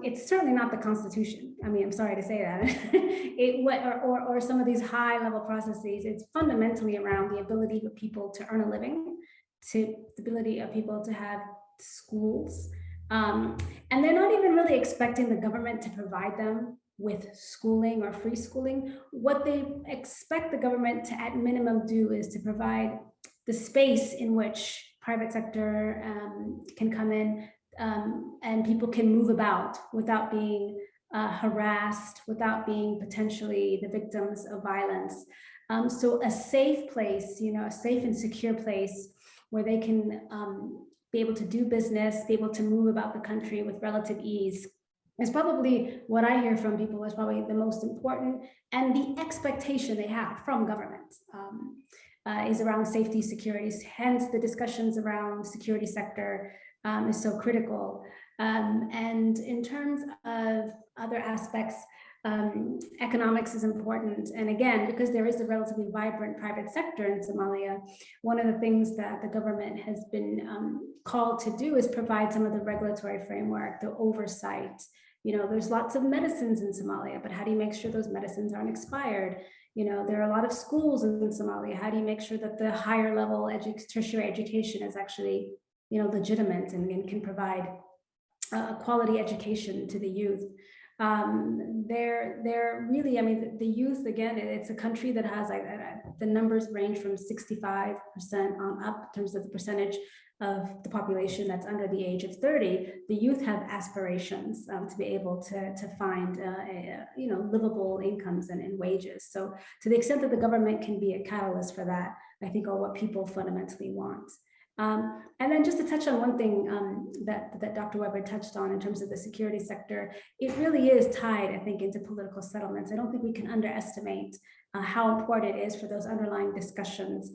it's certainly not the Constitution. I mean, I'm sorry to say that. or some of these high-level processes. It's fundamentally around the ability of people to earn a living, to the ability of people to have schools. And they're not even really expecting the government to provide them with schooling or free schooling. What they expect the government to, at minimum, do is to provide the space in which private sector can come in, and people can move about without being harassed, without being potentially the victims of violence. So a safe place, a safe and secure place where they can be able to do business, be able to move about the country with relative ease, is probably what I hear from people is probably the most important, and the expectation they have from government is around safety, security. Hence, the discussions around security sector is so critical. And in terms of other aspects, economics is important. And again, because there is a relatively vibrant private sector in Somalia, one of the things that the government has been called to do is provide some of the regulatory framework, the oversight. There's lots of medicines in Somalia, but how do you make sure those medicines aren't expired? There are a lot of schools in Somalia. How do you make sure that the higher level tertiary education is actually, legitimate and can provide a quality education to the youth? They're really, the youth, again, it's a country that has, the numbers range from 65% on up in terms of the percentage of the population that's under the age of 30. The youth have aspirations to be able to find, livable incomes and wages. So to the extent that the government can be a catalyst for that, I think are what people fundamentally want. And then just to touch on one thing that Dr. Weber touched on in terms of the security sector, it really is tied, I think, into political settlements. I don't think we can underestimate how important it is for those underlying discussions,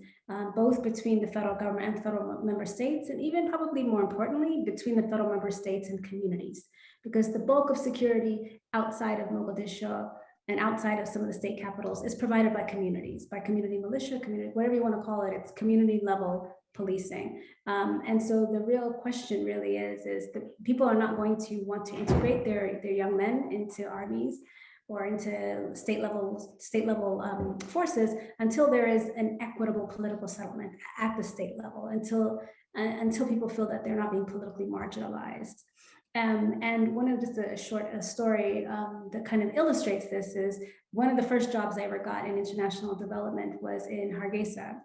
both between the federal government and federal member states, and even probably more importantly, between the federal member states and communities, because the bulk of security outside of Mogadishu and outside of some of the state capitals is provided by communities, by community militia, community, whatever you want to call it, it's community level policing. And so the real question really is that people are not going to want to integrate their young men into armies or into state level forces until there is an equitable political settlement at the state level, until people feel that they're not being politically marginalized. And one of just a short story that kind of illustrates this is one of the first jobs I ever got in international development was in Hargeisa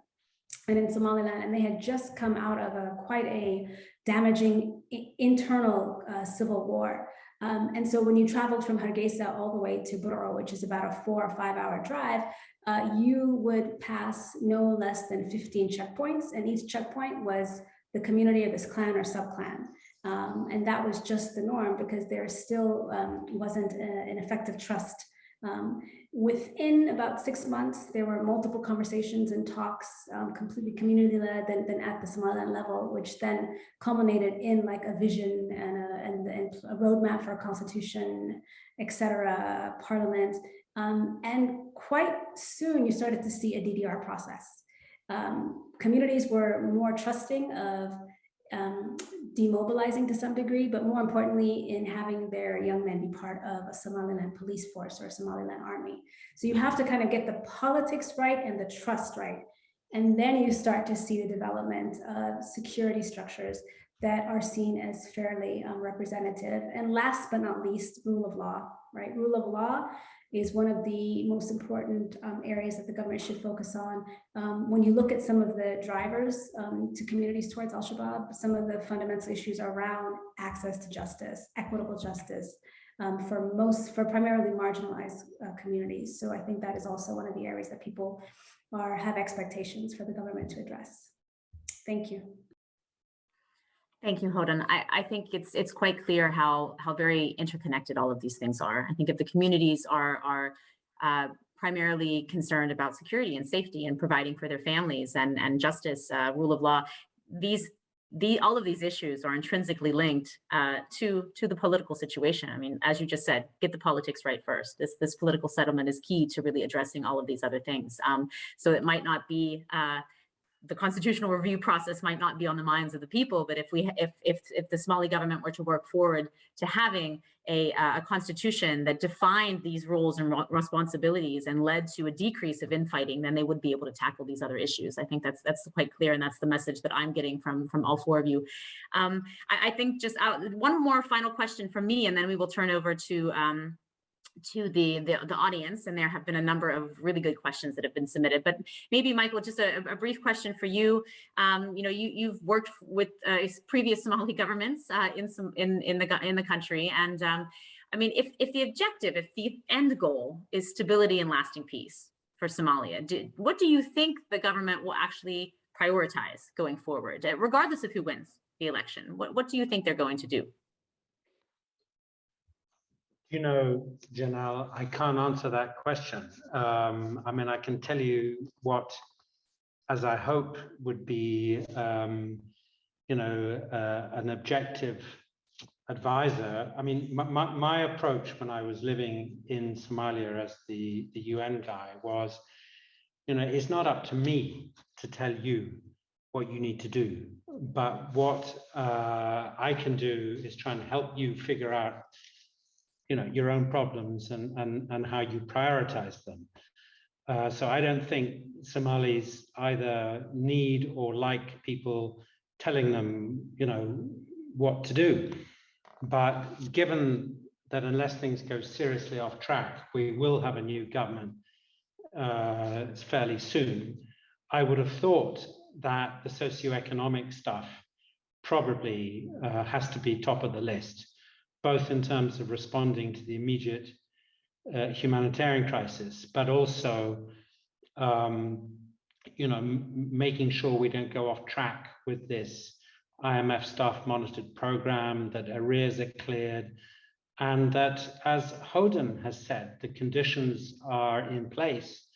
and in Somaliland, and they had just come out of quite a damaging internal civil war. And so when you traveled from Hargeisa all the way to Burro, which is about a 4 or 5 hour drive, you would pass no less than 15 checkpoints, and each checkpoint was the community of this clan or subclan. And that was just the norm because there still wasn't an effective trust. Within about 6 months, there were multiple conversations and talks, completely community-led, then at the Somaliland level, which then culminated in like a vision and a roadmap for a constitution, etc., parliament. And quite soon, you started to see a DDR process. Communities were more trusting of demobilizing to some degree, but more importantly, in having their young men be part of a Somaliland police force or a Somaliland army. So you have to kind of get the politics right and the trust right. And then you start to see the development of security structures that are seen as fairly representative. And last but not least, rule of law, right? Rule of law is one of the most important areas that the government should focus on. When you look at some of the drivers to communities towards Al-Shabaab, some of the fundamental issues are around access to justice, equitable justice for primarily marginalized communities. So I think that is also one of the areas that people or have expectations for the government to address. Thank you. Thank you, Hodan. I think it's quite clear how very interconnected all of these things are. I think if the communities are primarily concerned about security and safety and providing for their families and justice, rule of law, all of these issues are intrinsically linked to the political situation. I mean, as you just said, get the politics right first. This political settlement is key to really addressing all of these other things. So it might not be the constitutional review process might not be on the minds of the people, but if the Somali government were to work forward to having a constitution that defined these roles and responsibilities and led to a decrease of infighting, then they would be able to tackle these other issues. I think that's quite clear, and that's the message that I'm getting from all four of you. I think just one more final question from me, and then we will turn over to the audience, and there have been a number of really good questions that have been submitted. But maybe, Michael, just a brief question for you. You've worked with previous Somali governments in the country, and I mean, if the objective, if the end goal is stability and lasting peace for Somalia, what do you think the government will actually prioritize going forward, regardless of who wins the election? What do you think they're going to do? You know, Janelle, I can't answer that question. I mean, I can tell you what, as I hope, would be, an objective advisor. I mean, my approach when I was living in Somalia as the UN guy was, it's not up to me to tell you what you need to do, but what I can do is try and help you figure out your own problems and how you prioritize them. So I don't think Somalis either need or like people telling them, what to do. But given that unless things go seriously off track, we will have a new government fairly soon, I would have thought that the socioeconomic stuff probably has to be top of the list, both in terms of responding to the immediate humanitarian crisis, but also, making sure we don't go off track with this IMF staff monitored program, that arrears are cleared, and that, as Hodan has said, the conditions are in place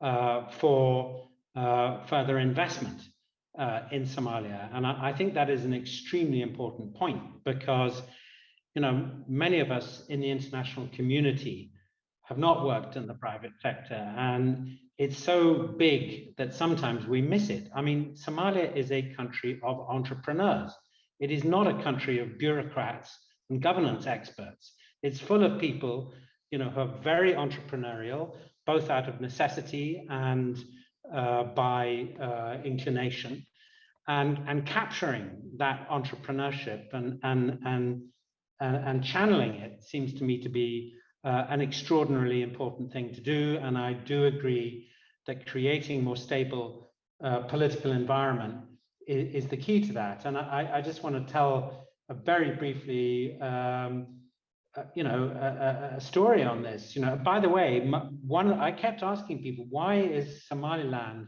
for further investment in Somalia. And I think that is an extremely important point, because many of us in the international community have not worked in the private sector, and it's so big that sometimes we miss it. I mean, Somalia is a country of entrepreneurs. It is not a country of bureaucrats and governance experts. It's full of people, who are very entrepreneurial, both out of necessity and by inclination, and capturing that entrepreneurship and channeling it seems to me to be an extraordinarily important thing to do. And I do agree that creating more stable political environment is the key to that. And I just want to tell very briefly, a story on this. By the way, I kept asking people, why is Somaliland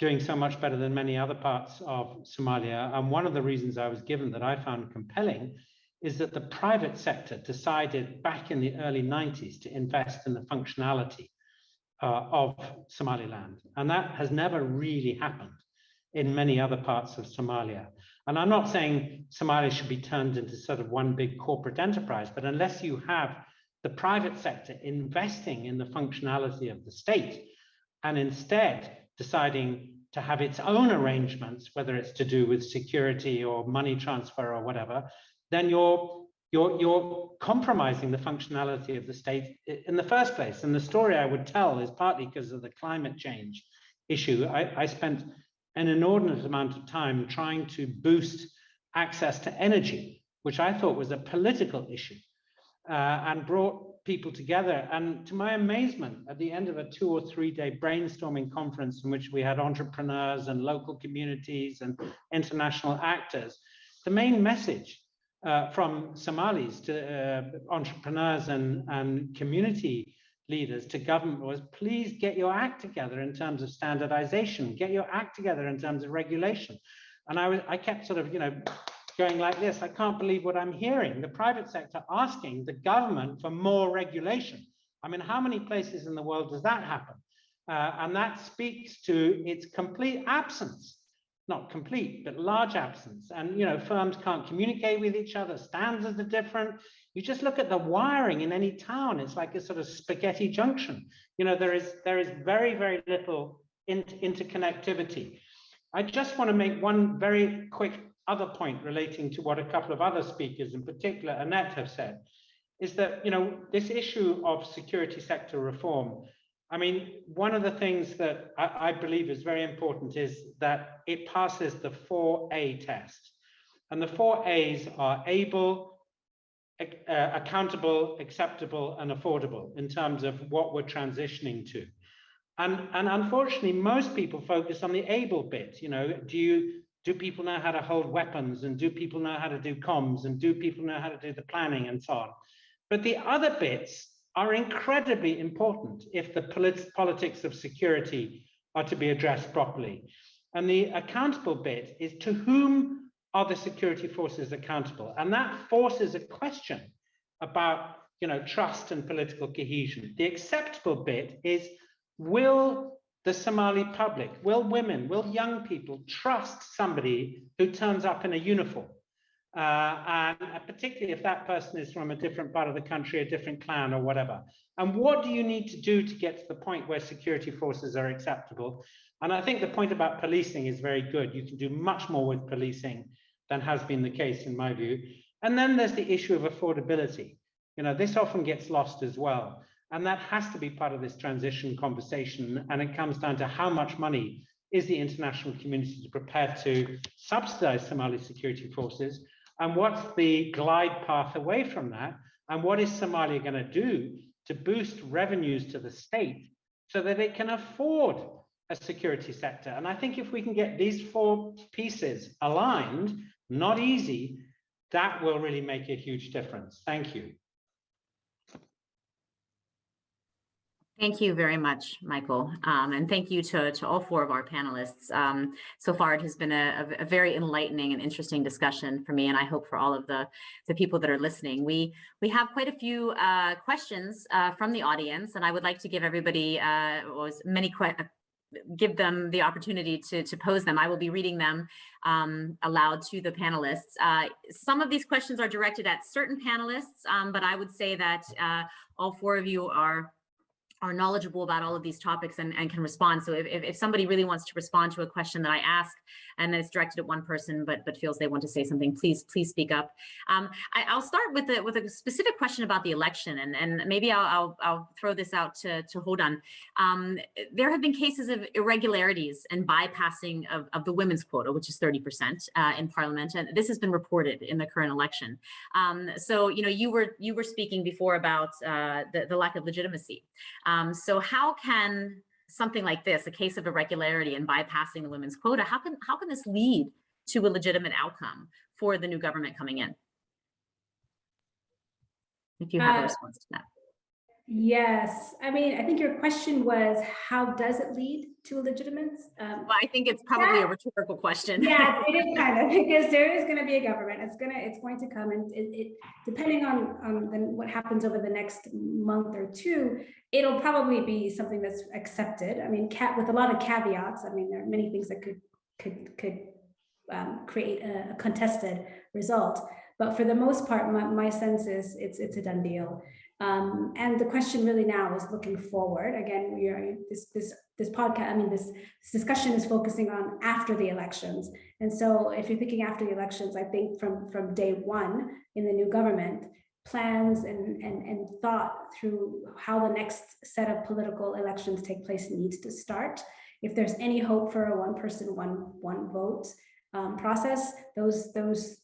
doing so much better than many other parts of Somalia? And one of the reasons I was given that I found compelling is that the private sector decided back in the early 90s to invest in the functionality of Somaliland. And that has never really happened in many other parts of Somalia. And I'm not saying Somalia should be turned into sort of one big corporate enterprise, but unless you have the private sector investing in the functionality of the state and instead deciding to have its own arrangements, whether it's to do with security or money transfer or whatever, then you're compromising the functionality of the state in the first place. And the story I would tell is partly because of the climate change issue. I spent an inordinate amount of time trying to boost access to energy, which I thought was a political issue, and brought people together. And to my amazement, at the end of a 2 or 3 day brainstorming conference in which we had entrepreneurs and local communities and international actors, the main message from Somalis to entrepreneurs and community leaders to government was, please get your act together in terms of standardization, get your act together in terms of regulation. And I kept sort of, going like this. I can't believe what I'm hearing. The private sector asking the government for more regulation. I mean, how many places in the world does that happen? And that speaks to its complete absence, not complete, but large absence. And, firms can't communicate with each other. Standards are different. You just look at the wiring in any town. It's like a sort of spaghetti junction. There is very, very little interconnectivity. I just want to make one very quick other point relating to what a couple of other speakers, in particular Annette, have said, is that, this issue of security sector reform, I mean, one of the things that I believe is very important is that it passes the 4A test. And the 4 A's are able, accountable, acceptable, and affordable in terms of what we're transitioning to. And unfortunately, most people focus on the able bit. Do people know how to hold weapons, and do people know how to do comms, and do people know how to do the planning and so on? But the other bits are incredibly important if the politics of security are to be addressed properly. And the accountable bit is, to whom are the security forces accountable? And that forces a question about, trust and political cohesion. The acceptable bit is, will the Somali public, will women, will young people trust somebody who turns up in a uniform? And particularly if that person is from a different part of the country, a different clan or whatever. And what do you need to do to get to the point where security forces are acceptable? And I think the point about policing is very good. You can do much more with policing than has been the case in my view. And then there's the issue of affordability. This often gets lost as well. And that has to be part of this transition conversation. And it comes down to how much money is the international community prepared to subsidize Somali security forces, and what's the glide path away from that, and what is Somalia going to do to boost revenues to the state so that it can afford a security sector. And I think if we can get these 4 pieces aligned, not easy, that will really make a huge difference. Thank you. Thank you very much, Michael. And thank you to all 4 of our panelists. So far, it has been a very enlightening and interesting discussion for me, and I hope for all of the people that are listening. We have quite a few questions from the audience, and I would like to give everybody give them the opportunity to pose them. I will be reading them aloud to the panelists. Some of these questions are directed at certain panelists, but I would say that all 4 of you are knowledgeable about all of these topics and can respond. So if somebody really wants to respond to a question that I ask and then it's directed at one person but feels they want to say something, please speak up. I'll start with a specific question about the election, and maybe I'll throw this out to Hodan. There have been cases of irregularities and bypassing of the women's quota, which is 30% in Parliament, and this has been reported in the current election. So you were speaking before about the lack of legitimacy. So how can something like this, a case of irregularity and bypassing the women's quota, how can this lead to a legitimate outcome for the new government coming in? If you have a response to that. Yes, I mean, I think your question was, how does it lead to a legitimate? Well, I think it's probably a rhetorical question. Yeah, it is kind of, because there is going to be a government. It's going to come, and it depending on what happens over the next month or 2, it'll probably be something that's accepted. I mean, with a lot of caveats. I mean, there are many things that could create a contested result. But for the most part, my sense is it's a done deal. And the question really now is looking forward. Again, this podcast, I mean, this discussion is focusing on after the elections. And so if you're thinking after the elections, I think from day one in the new government, plans and thought through how the next set of political elections take place needs to start. If there's any hope for a one person, one vote process, those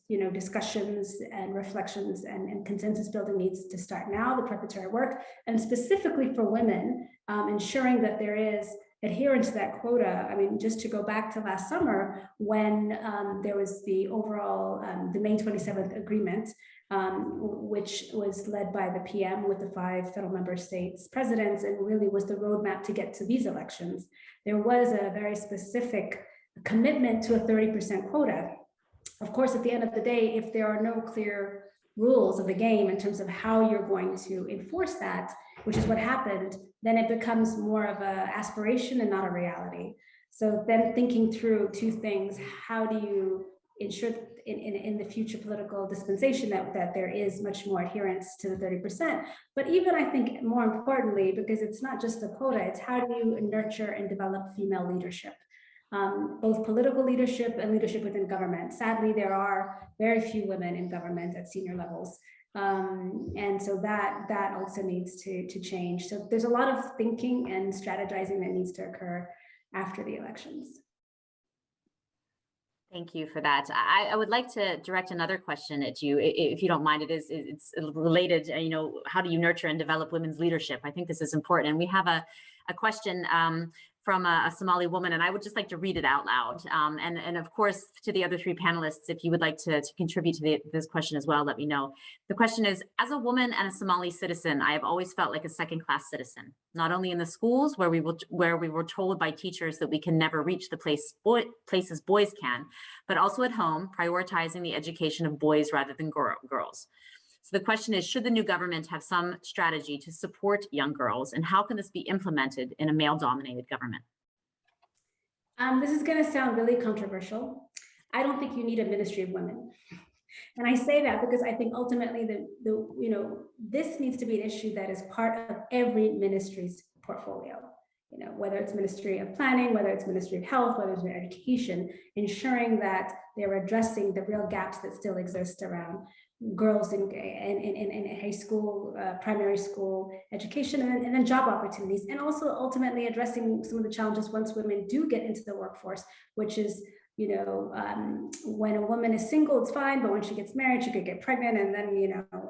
discussions and reflections and consensus building needs to start now, the preparatory work, and specifically for women, ensuring that there is adherence to that quota. I mean, just to go back to last summer when there was the overall, the May 27th agreement, which was led by the PM with the 5 federal member states presidents, and really was the roadmap to get to these elections. There was a very specific commitment to a 30% quota. Of course, at the end of the day, if there are no clear rules of the game in terms of how you're going to enforce that, which is what happened, then it becomes more of an aspiration and not a reality. So then thinking through 2 things, how do you ensure in the future political dispensation that there is much more adherence to the 30%, but even I think more importantly, because it's not just the quota, it's how do you nurture and develop female leadership, both political leadership and leadership within government. Sadly, there are very few women in government at senior levels. And so that also needs to change. So there's a lot of thinking and strategizing that needs to occur after the elections. Thank you for that. I would like to direct another question at you, if you don't mind. It's related, how do you nurture and develop women's leadership? I think this is important. And we have a question from a Somali woman, and I would just like to read it out loud. And of course, to the other 3 panelists, if you would like to contribute to this question as well, let me know. The question is, as a woman and a Somali citizen, I have always felt like a second-class citizen, not only in the schools where we were told by teachers that we can never reach the places boys can, but also at home, prioritizing the education of boys rather than girls. So the question is, should the new government have some strategy to support young girls, and how can this be implemented in a male-dominated government? This is going to sound really controversial. I don't think you need a Ministry of Women. And I say that because I think ultimately this needs to be an issue that is part of every ministry's portfolio. Whether it's Ministry of Planning, whether it's Ministry of Health, whether it's Education, ensuring that they're addressing the real gaps that still exist around girls in high school, primary school education, and then job opportunities, and also ultimately addressing some of the challenges once women do get into the workforce, which is, when a woman is single, it's fine, but when she gets married, she could get pregnant, and then,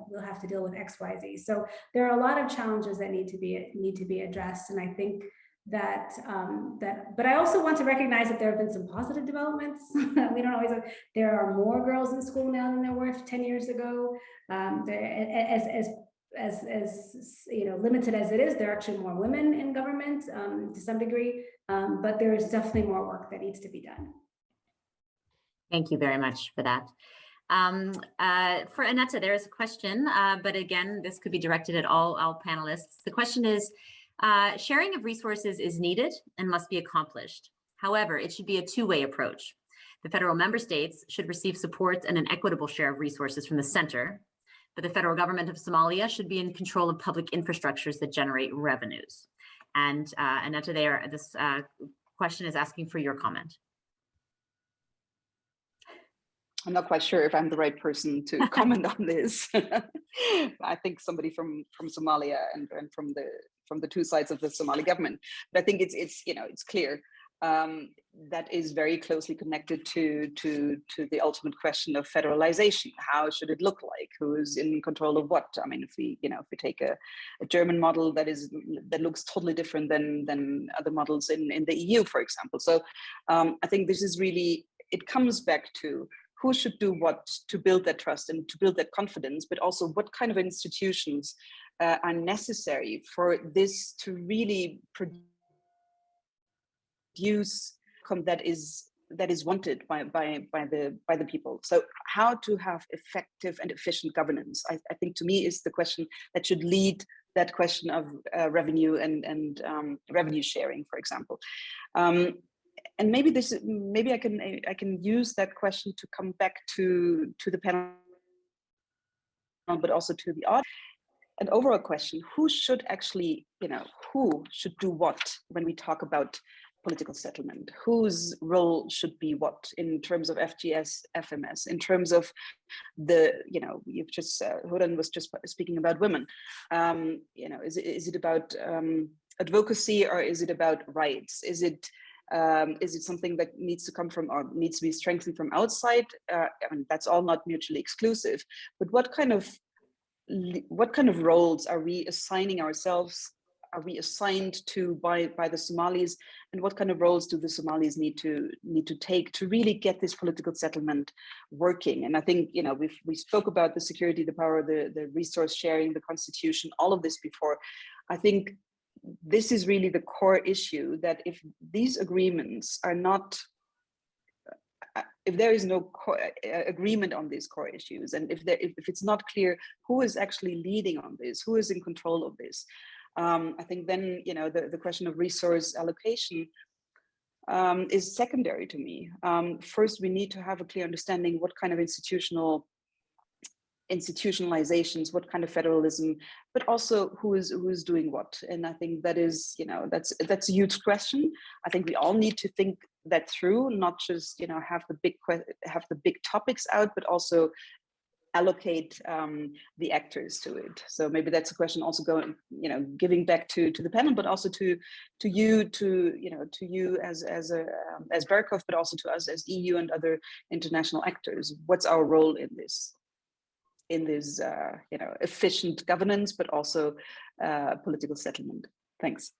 we'll have to deal with X, Y, Z. So there are a lot of challenges that need to be addressed, and I think but I also want to recognize that there have been some positive developments. We don't always, there are more girls in school now than there were 10 years ago. As limited as it is, there are actually more women in government to some degree, but there is definitely more work that needs to be done. Thank you very much for that. For Annette, there is a question, but again, this could be directed at all panelists. The question is, sharing of resources is needed and must be accomplished. However, it should be a 2-way approach. The federal member states should receive support and an equitable share of resources from the center, but the federal government of Somalia should be in control of public infrastructures that generate revenues. And Annette, this question is asking for your comment. I'm not quite sure if I'm the right person to comment on this. I think somebody from Somalia and from the 2 sides of the Somali government. But I think it's clear that is very closely connected to the ultimate question of federalization. How should it look like? Who's in control of what? I mean, if we take a German model that looks totally different than other models in the EU, for example. So I think this is really, it comes back to who should do what to build that trust and to build that confidence, but also what kind of institutions are necessary for this to really produce that is wanted by the people. So how to have effective and efficient governance, I think to me is the question that should lead that question of revenue and revenue sharing, for example. And maybe I can use that question to come back to the panel, but also to the audience. An overall question: who should actually, who should do what when we talk about political settlement? Whose role should be what in terms of FGS, FMS, in terms of the, you've just, Horan was just speaking about women. Is it about advocacy, or is it about rights? Is it something that needs to come from, or needs to be strengthened from outside? I mean, that's all not mutually exclusive, but what kind of roles are we assigning ourselves are we assigned to by the Somalis, and what kind of roles do the Somalis need to take to really get this political settlement working? And I think, you know, we spoke about the security, the power, the resource sharing, the constitution, all of this before. I think this is really the core issue, that if these agreements are not, if there is no agreement on these core issues, and if it's not clear who is actually leading on this, who is in control of this, I think then, you know, the question of resource allocation is secondary to me. First, we need to have a clear understanding what kind of institutionalizations, what kind of federalism, but also who is doing what. And I think that is, you know, that's a huge question. I think we all need to think that through, not just, you know, have the big topics out, but also allocate the actors to it. So maybe that's a question also going, you know, giving back to the panel, but also to you as Berghof, but also to us as EU and other international actors. What's our role in this you know, efficient governance, but also political settlement? Thanks.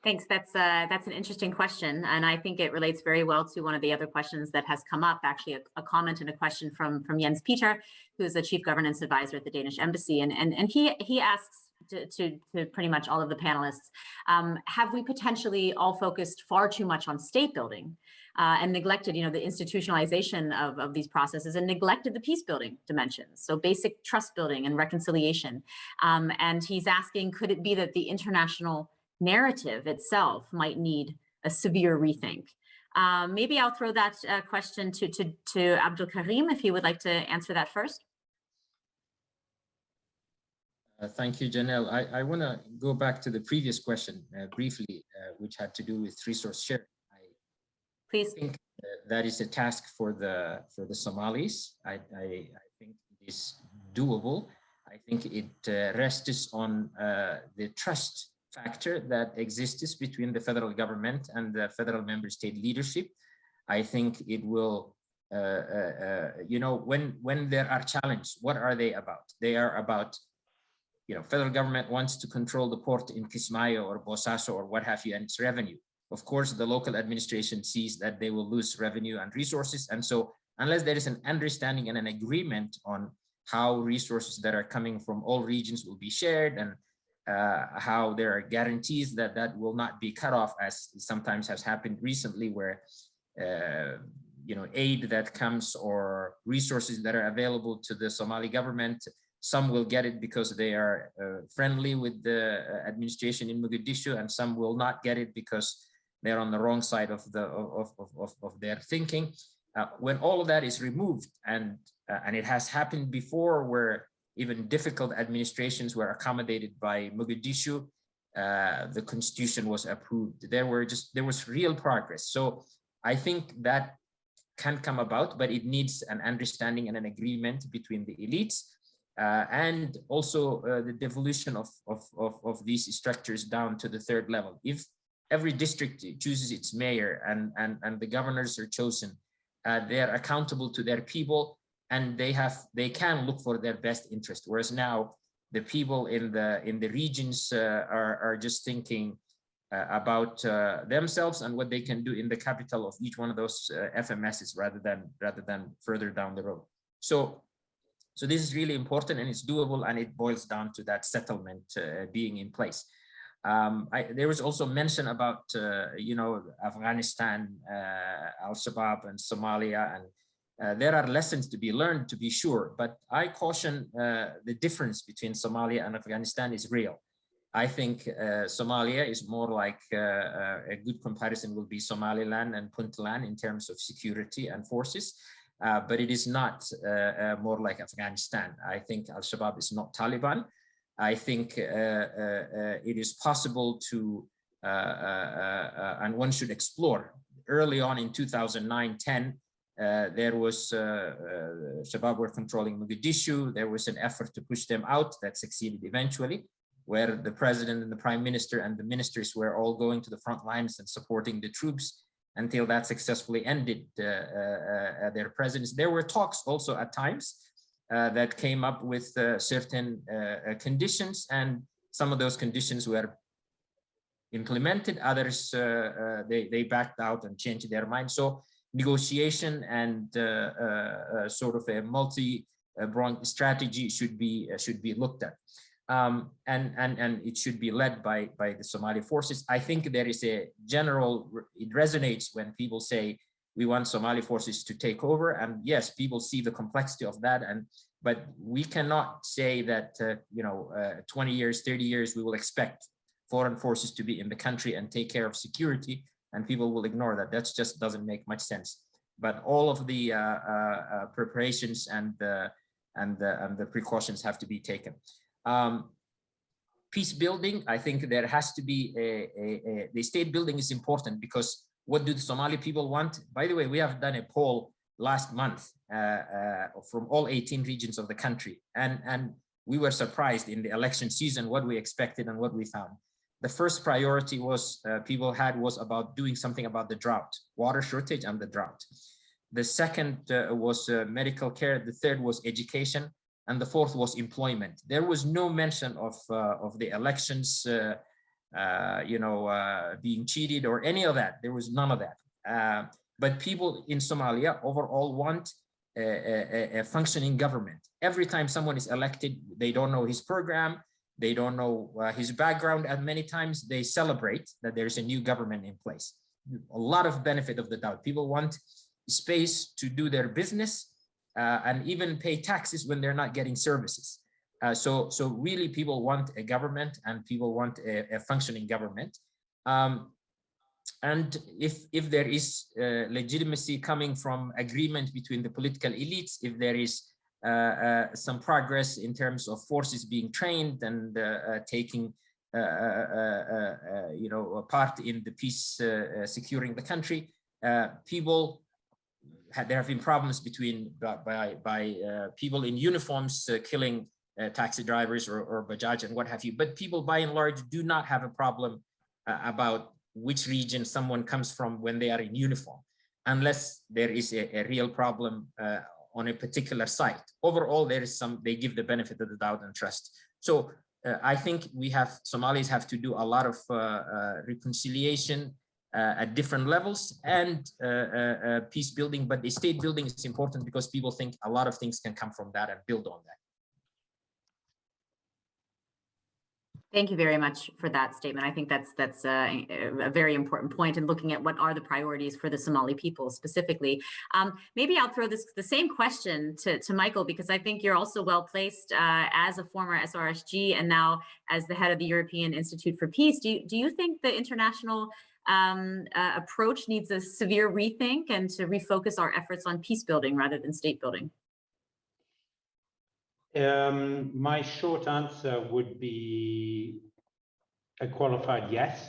Thanks. That's an interesting question, and I think it relates very well to one of the other questions that has come up. Actually, a comment and a question from Jens Peter, who is the Chief Governance Advisor at the Danish Embassy, and he asks to pretty much all of the panelists, have we potentially all focused far too much on state building and neglected, you know, the institutionalization of these processes, and neglected the peace building dimensions, so basic trust building and reconciliation? And he's asking, could it be that the international narrative itself might need a severe rethink? Maybe I'll throw that question to Abdul Karim, if he would like to answer that first. Thank you, Janelle. I want to go back to the previous question briefly, which had to do with resource sharing. Please. I think that is a task for the Somalis. I think it is doable. I think it rests on the trust factor that exists between the federal government and the federal member state leadership. I think it will, you know, when there are challenges, what are they about? They are about, you know, federal government wants to control the port in Kismayo or Bosaso or what have you, and its revenue. Of course, the local administration sees that they will lose revenue and resources. And so unless there is an understanding and an agreement on how resources that are coming from all regions will be shared, and how there are guarantees that that will not be cut off, as sometimes has happened recently, where you know, aid that comes or resources that are available to the Somali government, some will get it because they are friendly with the administration in Mogadishu, and some will not get it because they're on the wrong side of their thinking. When all of that is removed, and it has happened before, where even difficult administrations were accommodated by Mogadishu, the constitution was approved. There was real progress. So I think that can come about, but it needs an understanding and an agreement between the elites, and also the devolution of these structures down to the third level. If every district chooses its mayor and the governors are chosen, they are accountable to their people, and they can look for their best interest. Whereas now the people in the regions are just thinking about themselves and what they can do in the capital of each one of those FMSs rather than further down the road. So this is really important, and it's doable, and it boils down to that settlement being in place. There was also mention about you know, Afghanistan, Al-Shabaab, and Somalia, and there are lessons to be learned, to be sure, but I caution the difference between Somalia and Afghanistan is real. I think Somalia is more like a good comparison will be Somaliland and Puntland in terms of security and forces, but it is not more like Afghanistan. I think Al-Shabaab is not Taliban. I think it is possible to, and one should explore. Early on in 2009-10, there was Shabaab were controlling Mogadishu. There was an effort to push them out that succeeded eventually, where the president and the prime minister and the ministers were all going to the front lines and supporting the troops until that successfully ended their presence. There were talks also at times that came up with certain conditions, and some of those conditions were implemented, others they backed out and changed their mind. So negotiation and sort of a multi-pronged strategy should be looked at, and it should be led by the Somali forces. I think there is a general, it resonates when people say we want Somali forces to take over, and yes, people see the complexity of that, but we cannot say that 20 years, 30 years we will expect foreign forces to be in the country and take care of security, and people will ignore that. That just doesn't make much sense. But all of the preparations and the precautions have to be taken. Peace building, I think there has to be the state building is important, because what do the Somali people want? By the way, we have done a poll last month from all 18 regions of the country, and we were surprised in the election season what we expected and what we found. The first priority was people had was about doing something about the drought, water shortage and the drought. The second was medical care. The third was education, and the fourth was employment. There was no mention of the elections, being cheated or any of that. There was none of that. But people in Somalia overall want a functioning government. Every time someone is elected, they don't know his program. They don't know his background, and many times they celebrate that there's a new government in place. A lot of benefit of the doubt. People want space to do their business and even pay taxes when they're not getting services. So really people want a government, and people want a functioning government. And if there is legitimacy coming from agreement between the political elites, if there is some progress in terms of forces being trained and taking a part in the peace securing the country, there have been problems between people in uniforms killing taxi drivers or Bajaj and what have you, but people by and large do not have a problem about which region someone comes from when they are in uniform, unless there is a real problem on a particular site. Overall, there is they give the benefit of the doubt and trust. So I think Somalis have to do a lot of reconciliation at different levels and peace building, but the state building is important because people think a lot of things can come from that and build on that. Thank you very much for that statement. I think that's a very important point in looking at what are the priorities for the Somali people specifically. Maybe I'll throw the same question to Michael, because I think you're also well placed as a former SRSG and now as the head of the European Institute for Peace. Do you think the international approach needs a severe rethink and to refocus our efforts on peace building rather than state building? My short answer would be a qualified yes.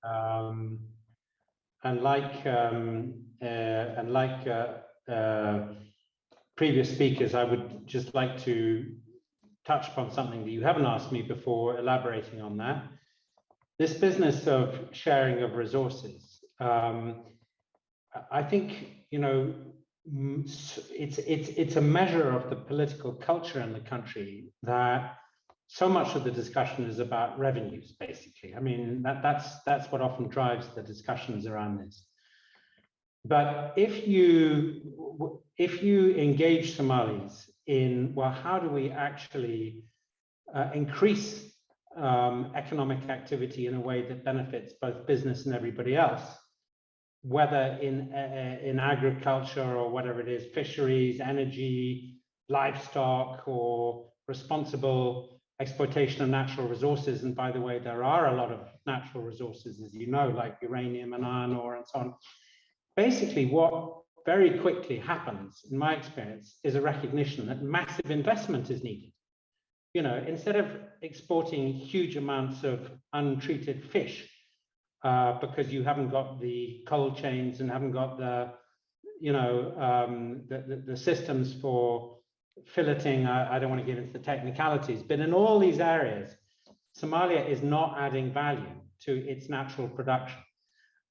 And like previous speakers, I would just like to touch upon something that you haven't asked me before, elaborating on that. This business of sharing of resources. I think, it's a measure of the political culture in the country that so much of the discussion is about revenues, basically. I mean, that's what often drives the discussions around this. But if you engage Somalis in, well, how do we actually increase economic activity in a way that benefits both business and everybody else, whether in agriculture or whatever it is, fisheries, energy, livestock, or responsible exploitation of natural resources. And by the way, there are a lot of natural resources, as you know, like uranium and iron ore and so on. Basically, what very quickly happens, in my experience, is a recognition that massive investment is needed. Instead of exporting huge amounts of untreated fish, because you haven't got the cold chains and haven't got the systems for filleting. I don't want to get into the technicalities, but in all these areas, Somalia is not adding value to its natural production.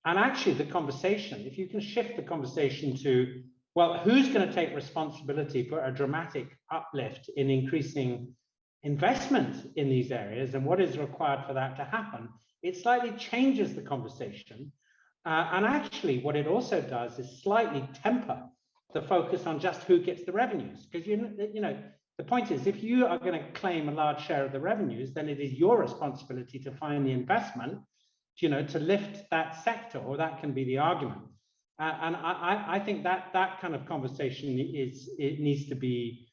And actually the conversation, if you can shift the conversation to, well, who's going to take responsibility for a dramatic uplift in increasing investment in these areas and what is required for that to happen, it slightly changes the conversation. And actually, what it also does is slightly temper the focus on just who gets the revenues. Because the point is, if you are going to claim a large share of the revenues, then it is your responsibility to find the investment, to lift that sector, or that can be the argument. And I think that kind of conversation needs to be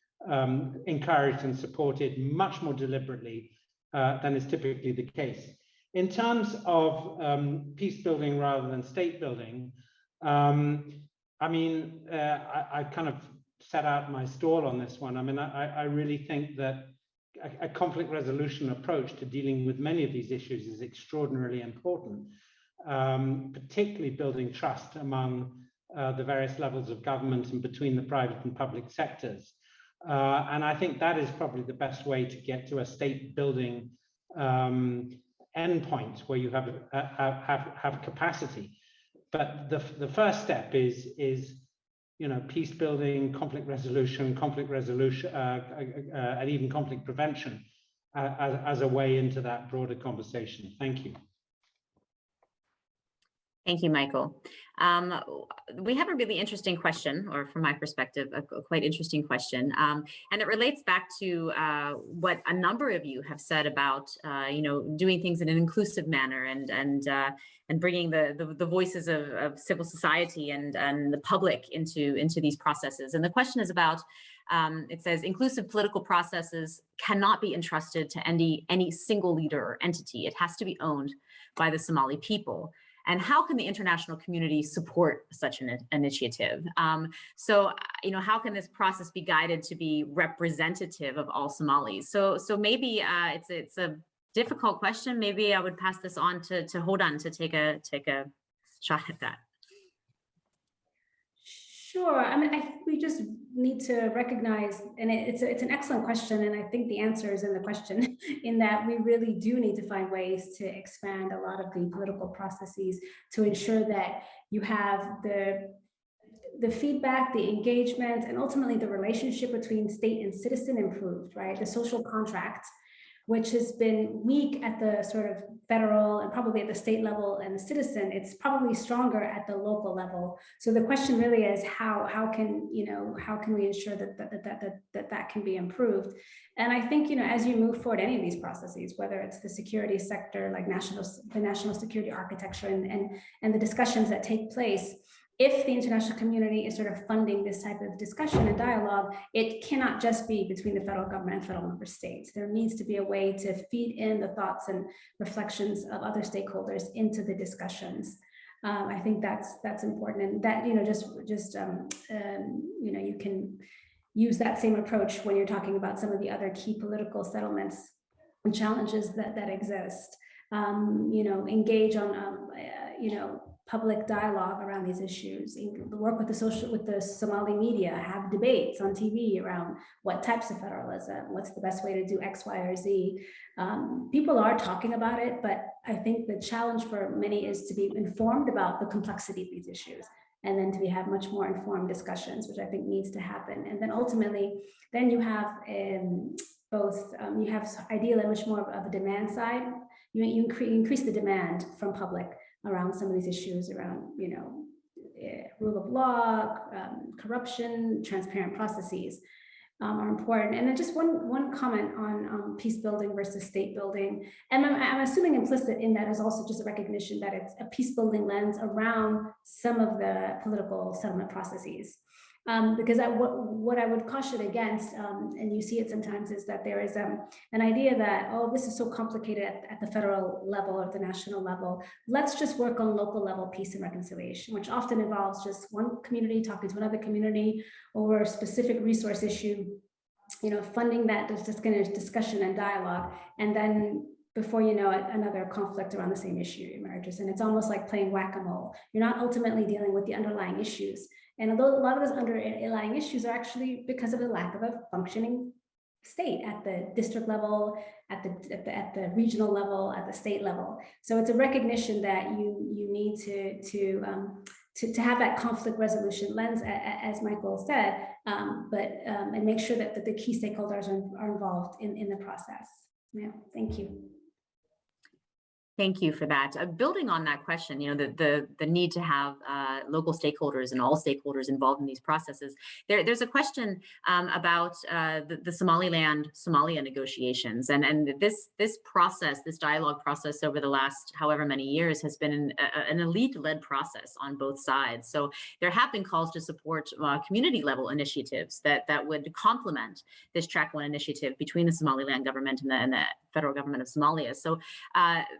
encouraged and supported much more deliberately than is typically the case. In terms of peace building rather than state building, I kind of set out my stall on this one. I mean, I really think that a conflict resolution approach to dealing with many of these issues is extraordinarily important, particularly building trust among the various levels of government and between the private and public sectors. And I think that is probably the best way to get to a state building endpoint where you have capacity. But the first step is peace building, conflict resolution, and even conflict prevention as a way into that broader conversation. Thank you. Thank you, Michael. We have a really interesting question, or from my perspective, a quite interesting question. And it relates back to what a number of you have said about, doing things in an inclusive manner and bringing the voices of civil society and the public into these processes. And the question is about, it says, inclusive political processes cannot be entrusted to any single leader or entity. It has to be owned by the Somali people. And how can the international community support such an initiative? So how can this process be guided to be representative of all Somalis? So maybe it's a difficult question. Maybe I would pass this on to Hodan to take a shot at that. Sure. I mean, I think we just need to recognize, and it's an excellent question, and I think the answer is in the question, in that we really do need to find ways to expand a lot of the political processes to ensure that you have the feedback, the engagement, and ultimately the relationship between state and citizen improved, right? The social contract, which has been weak at the sort of federal and probably at the state level and the citizen, it's probably stronger at the local level. So the question really is how can we ensure that can be improved? And I think, as you move forward any of these processes, whether it's the security sector, like the national security architecture and the discussions that take place, if the international community is sort of funding this type of discussion and dialogue, it cannot just be between the federal government and federal member states. There needs to be a way to feed in the thoughts and reflections of other stakeholders into the discussions. I think that's important, and that you can use that same approach when you're talking about some of the other key political settlements and challenges that exist. Engage on public dialogue around these issues, work with the Somali media, have debates on TV around what types of federalism, what's the best way to do X, Y, or Z. People are talking about it, but I think the challenge for many is to be informed about the complexity of these issues, and then to have much more informed discussions, which I think needs to happen. And then ultimately, then you have you have ideally much more of a demand side. You increase the demand from public around some of these issues around, rule of law, corruption, transparent processes are important. And then just one comment on peace building versus state building. And I'm assuming implicit in that is also just a recognition that it's a peace building lens around some of the political settlement processes. Because what I would caution against, and you see it sometimes, is that there is an idea that, oh, this is so complicated at the federal level or the national level. Let's just work on local level peace and reconciliation, which often involves just one community talking to another community over a specific resource issue, funding that discussion and dialogue, and then before you know it, another conflict around the same issue emerges. And it's almost like playing whack-a-mole. You're not ultimately dealing with the underlying issues. And although a lot of those underlying issues are actually because of the lack of a functioning state at the district level, at the regional level, at the state level. So it's a recognition that you need to to have that conflict resolution lens, as Michael said, and make sure that the key stakeholders are involved in the process. Yeah, thank you. Thank you for that. Building on that question, the need to have local stakeholders and all stakeholders involved in these processes. There's a question about the Somaliland-Somalia negotiations, and this process, this dialogue process over the last however many years has been an elite-led process on both sides. So there have been calls to support community-level initiatives that would complement this Track 1 initiative between the Somaliland government and the federal government of Somalia. So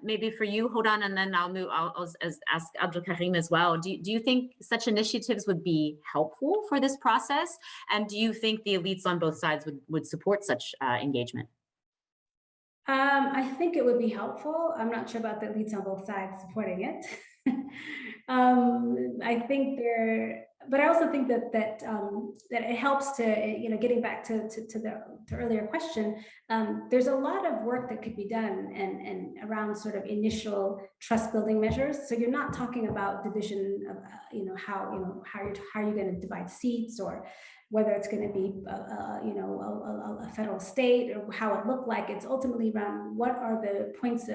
maybe for you, Hodan, and then I'll ask Abdul Karim as well. Do you think such initiatives would be helpful for this process? And do you think the elites on both sides would support such engagement? I think it would be helpful. I'm not sure about the elites on both sides supporting it. I think but I also think that it helps to, getting back to the earlier question, there's a lot of work that could be done and around sort of initial trust building measures. So you're not talking about division of, how you're going to divide seats, or whether it's going to be, a federal state, or how it looked like. It's ultimately around what are the points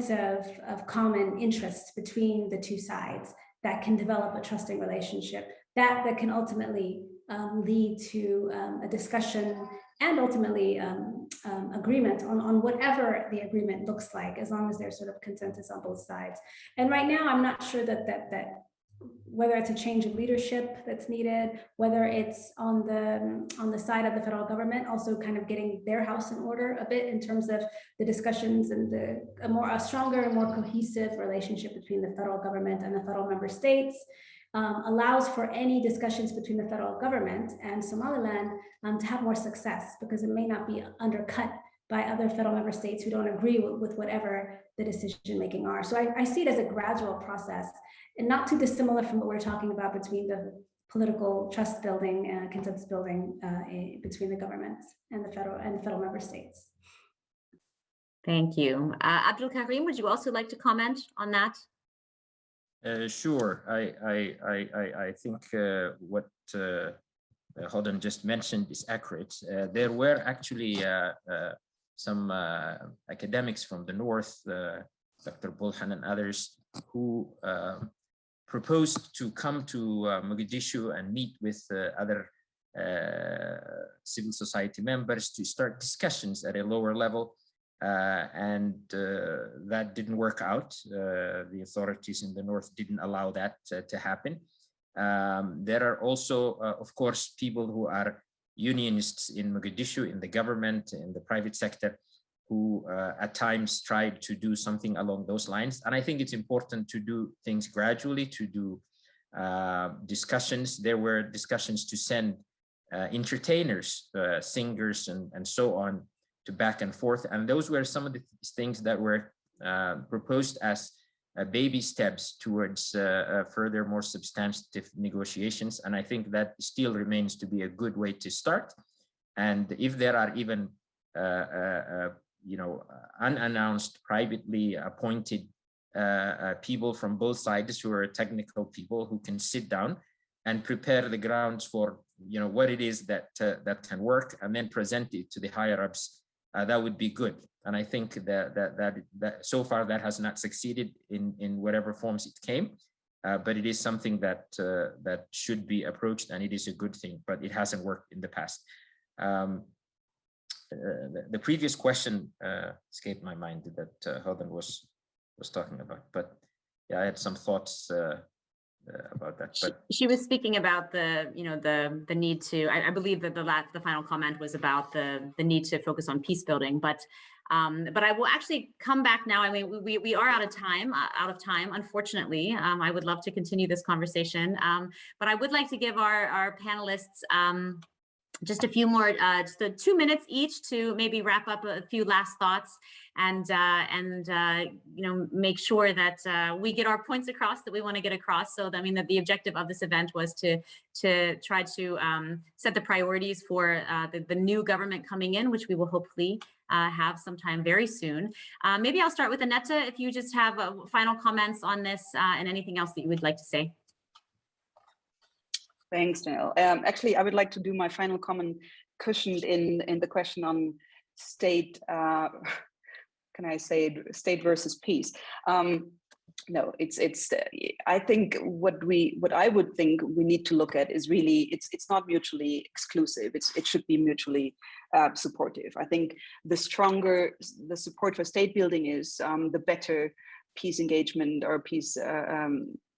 of common interest between the two sides that can develop a trusting relationship that can ultimately lead to a discussion and ultimately agreement on whatever the agreement looks like, as long as there's sort of consensus on both sides. And right now, I'm not sure that whether it's a change of leadership that's needed, whether it's on the side of the federal government, also kind of getting their house in order a bit in terms of the discussions and a stronger and more cohesive relationship between the federal government and the federal member states, allows for any discussions between the federal government and Somaliland to have more success, because it may not be undercut by other federal member states who don't agree with whatever the decision making are. So I see it as a gradual process, and not too dissimilar from what we're talking about between the political trust building and consensus building between the governments and the federal member states. Thank you. Abdul Karim, would you also like to comment on that? Sure. I think what Hodan just mentioned is accurate. There were actually some academics from the north, Dr. Bulhan and others, who proposed to come to Mogadishu and meet with other civil society members to start discussions at a lower level. And that didn't work out. The authorities in the north didn't allow that to happen. There are also, of course, people who are unionists in Mogadishu, in the government, in the private sector, who at times tried to do something along those lines. And I think it's important to do things gradually, to do discussions. There were discussions to send entertainers, singers, and so on, to back and forth. And those were some of the things that were proposed as baby steps towards further, more substantive negotiations. And I think that still remains to be a good way to start. And if there are even unannounced, privately appointed people from both sides who are technical people who can sit down and prepare the grounds for what it is that can work, and then present it to the higher ups, that would be good. And I think that so far that has not succeeded in whatever forms it came, but it is something that should be approached, and it is a good thing, but it hasn't worked in the past. The previous question escaped my mind that Hodan was talking about, but yeah, I had some thoughts about that. But she was speaking about the need to. I believe that the final comment was about the need to focus on peace building, but I will actually come back now. I mean, we are out of time, unfortunately. I would love to continue this conversation, but I would like to give our panelists just a few more, just 2 minutes each to maybe wrap up a few last thoughts and make sure that we get our points across that we want to get across. So I mean that the objective of this event was to try to set the priorities for the new government coming in, which we will hopefully have sometime very soon. Maybe I'll start with Annette, if you just have final comments on this and anything else that you would like to say. Thanks, Janelle. Actually, I would like to do my final comment cushioned in the question on state, can I say it, state versus peace. No, I think what I would think we need to look at is really, it's not mutually exclusive. It should be mutually supportive. I think the stronger the support for state building is, the better peace engagement or peace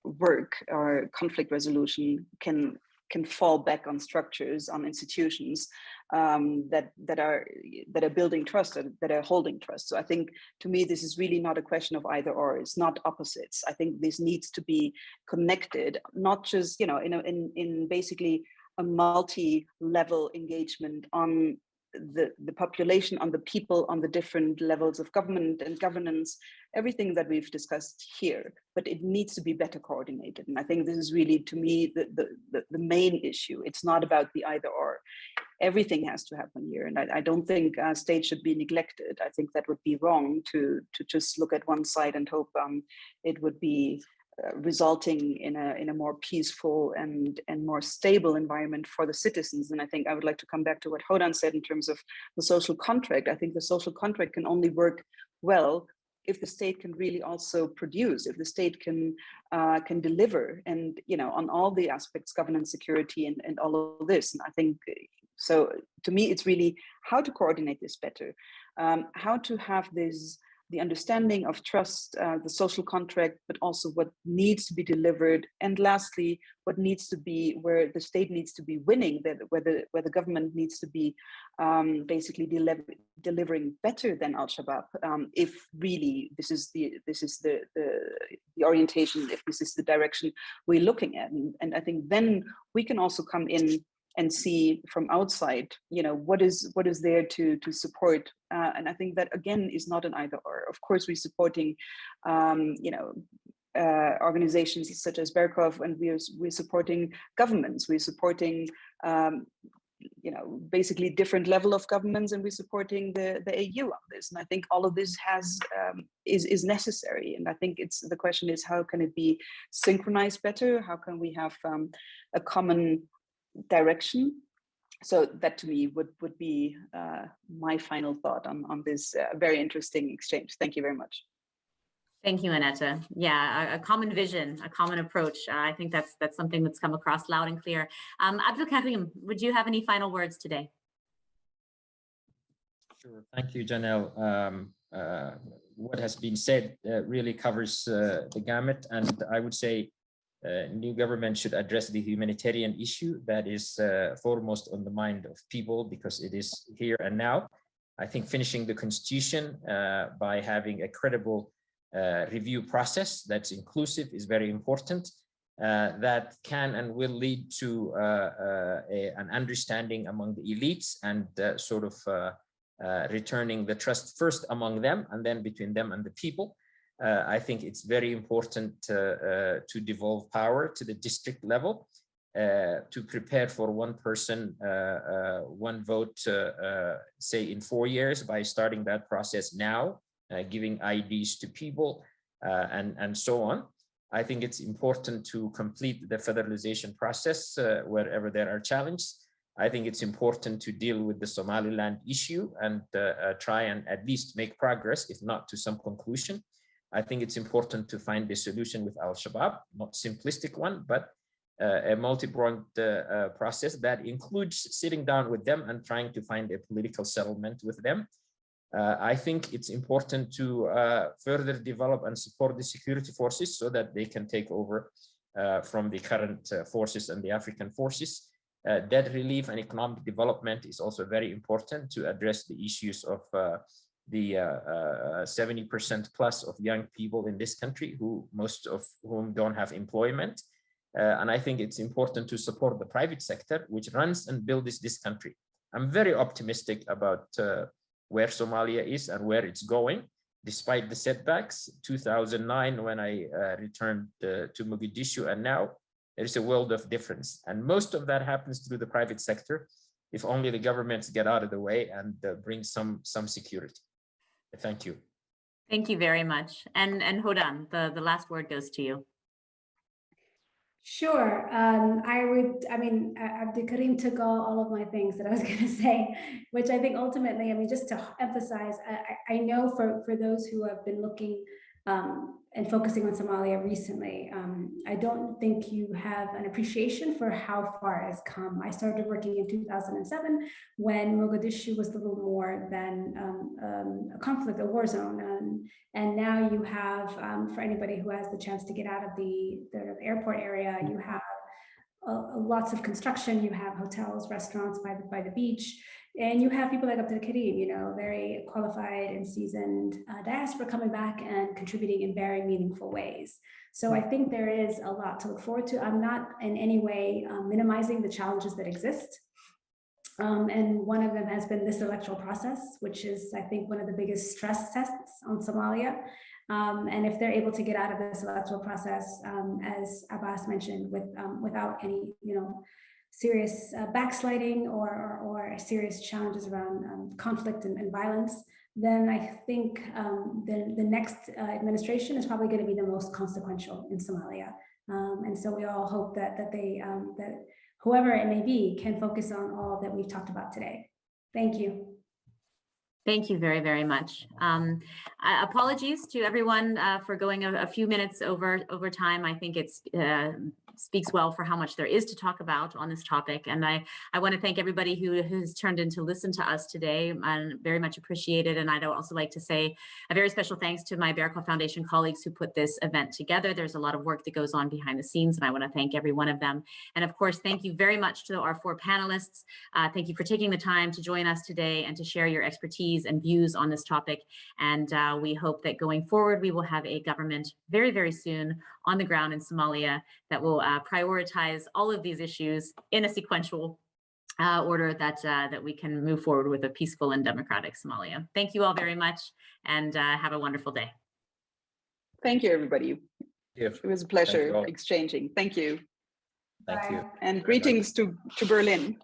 work or conflict resolution can fall back on structures, on institutions that are building trust, that are holding trust. So I think, to me, this is really not a question of either or. It's not opposites. I think this needs to be connected, not just, you know, in basically a multi-level engagement on the population, on the people, on the different levels of government and governance, everything that we've discussed here, but it needs to be better coordinated. And I think this is really, to me, the main issue. It's not about the either or. Everything has to happen here. And I don't think states should be neglected. I think that would be wrong to just look at one side and hope it would be resulting in a more peaceful and more stable environment for the citizens. And I think I would like to come back to what Hodan said in terms of the social contract. I think the social contract can only work well if the state can really also produce, if the state can deliver, and, you know, on all the aspects, governance, security, and all of this. And I think, so to me, it's really how to coordinate this better, how to have the understanding of trust, the social contract, but also what needs to be delivered. And lastly, what needs to be, where the state needs to be winning, where the government needs to be basically delivering better than Al-Shabaab, if really this is the orientation, if this is the direction we're looking at. And I think then we can also come in and see from outside, you know, what is there to support. And I think that, again, is not an either or. Of course, we're supporting, you know, organizations such as Berghof, and we're supporting governments. We're supporting, you know, basically different level of governments, and we're supporting the AU on this. And I think all of this is necessary. And I think the question is, how can it be synchronized better? How can we have a common direction? So that, to me, would be my final thought on this very interesting exchange. Thank you very much. Thank you, Annette. Yeah, a common vision, a common approach. I think that's something that's come across loud and clear. Abdul Karim, would you have any final words today? Sure. Thank you, Janelle. What has been said really covers the gamut, and I would say new government should address the humanitarian issue that is foremost on the mind of people, because it is here and now. I think finishing the constitution by having a credible review process that's inclusive is very important. That can and will lead to an understanding among the elites and sort of returning the trust first among them and then between them and the people. I think it's very important to devolve power to the district level, to prepare for one person, one vote, say in 4 years, by starting that process now, giving IDs to people and so on. I think it's important to complete the federalization process wherever there are challenges. I think it's important to deal with the Somaliland issue and try and at least make progress, if not to some conclusion. I think it's important to find a solution with Al-Shabaab, not simplistic one, but a multi-pronged process that includes sitting down with them and trying to find a political settlement with them. I think it's important to further develop and support the security forces so that they can take over from the current forces and the African forces. Debt relief and economic development is also very important to address the issues of the 70% plus of young people in this country, most of whom don't have employment. And I think it's important to support the private sector, which runs and builds this country. I'm very optimistic about where Somalia is and where it's going, despite the setbacks. 2009, when I returned to Mogadishu, and now there is a world of difference. And most of that happens through the private sector. if only the governments get out of the way and bring some security. Thank you. Thank you very much. And Hodan, the last word goes to you. Sure. Abdul Karim took all of my things that I was going to say, which I think ultimately, just to emphasize, I know for those who have been looking and focusing on Somalia recently, I don't think you have an appreciation for how far it has come. I started working in 2007 when Mogadishu was little more than a conflict, a war zone. And now you have, for anybody who has the chance to get out of the airport area, you have lots of construction, you have hotels, restaurants by the beach, and you have people like Abdul Karim, very qualified and seasoned diaspora coming back and contributing in very meaningful ways. So I think there is a lot to look forward to. I'm not in any way minimizing the challenges that exist. And one of them has been this electoral process, which is, I think, one of the biggest stress tests on Somalia. And if they're able to get out of this electoral process, as Abass mentioned, without any, serious backsliding or serious challenges around conflict and violence, then I think the next administration is probably going to be the most consequential in Somalia. And so we all hope that whoever it may be can focus on all that we've talked about today. Thank you. Thank you very, very much. Apologies to everyone for going a few minutes over time. I think it's speaks well for how much there is to talk about on this topic. And I want to thank everybody who has turned in to listen to us today, and very much appreciated. And I'd also like to say a very special thanks to my Berghof Foundation colleagues who put this event together. There's a lot of work that goes on behind the scenes, and I want to thank every one of them. And of course, thank you very much to our 4 panelists. Thank you for taking the time to join us today and to share your expertise and views on this topic. And we hope that going forward, we will have a government very, very soon on the ground in Somalia that will prioritize all of these issues in a sequential order that we can move forward with a peaceful and democratic Somalia. Thank you all very much, and have a wonderful day. Thank you, everybody. Yes. It was a pleasure exchanging. Thank you. Thank you. And greetings to Berlin.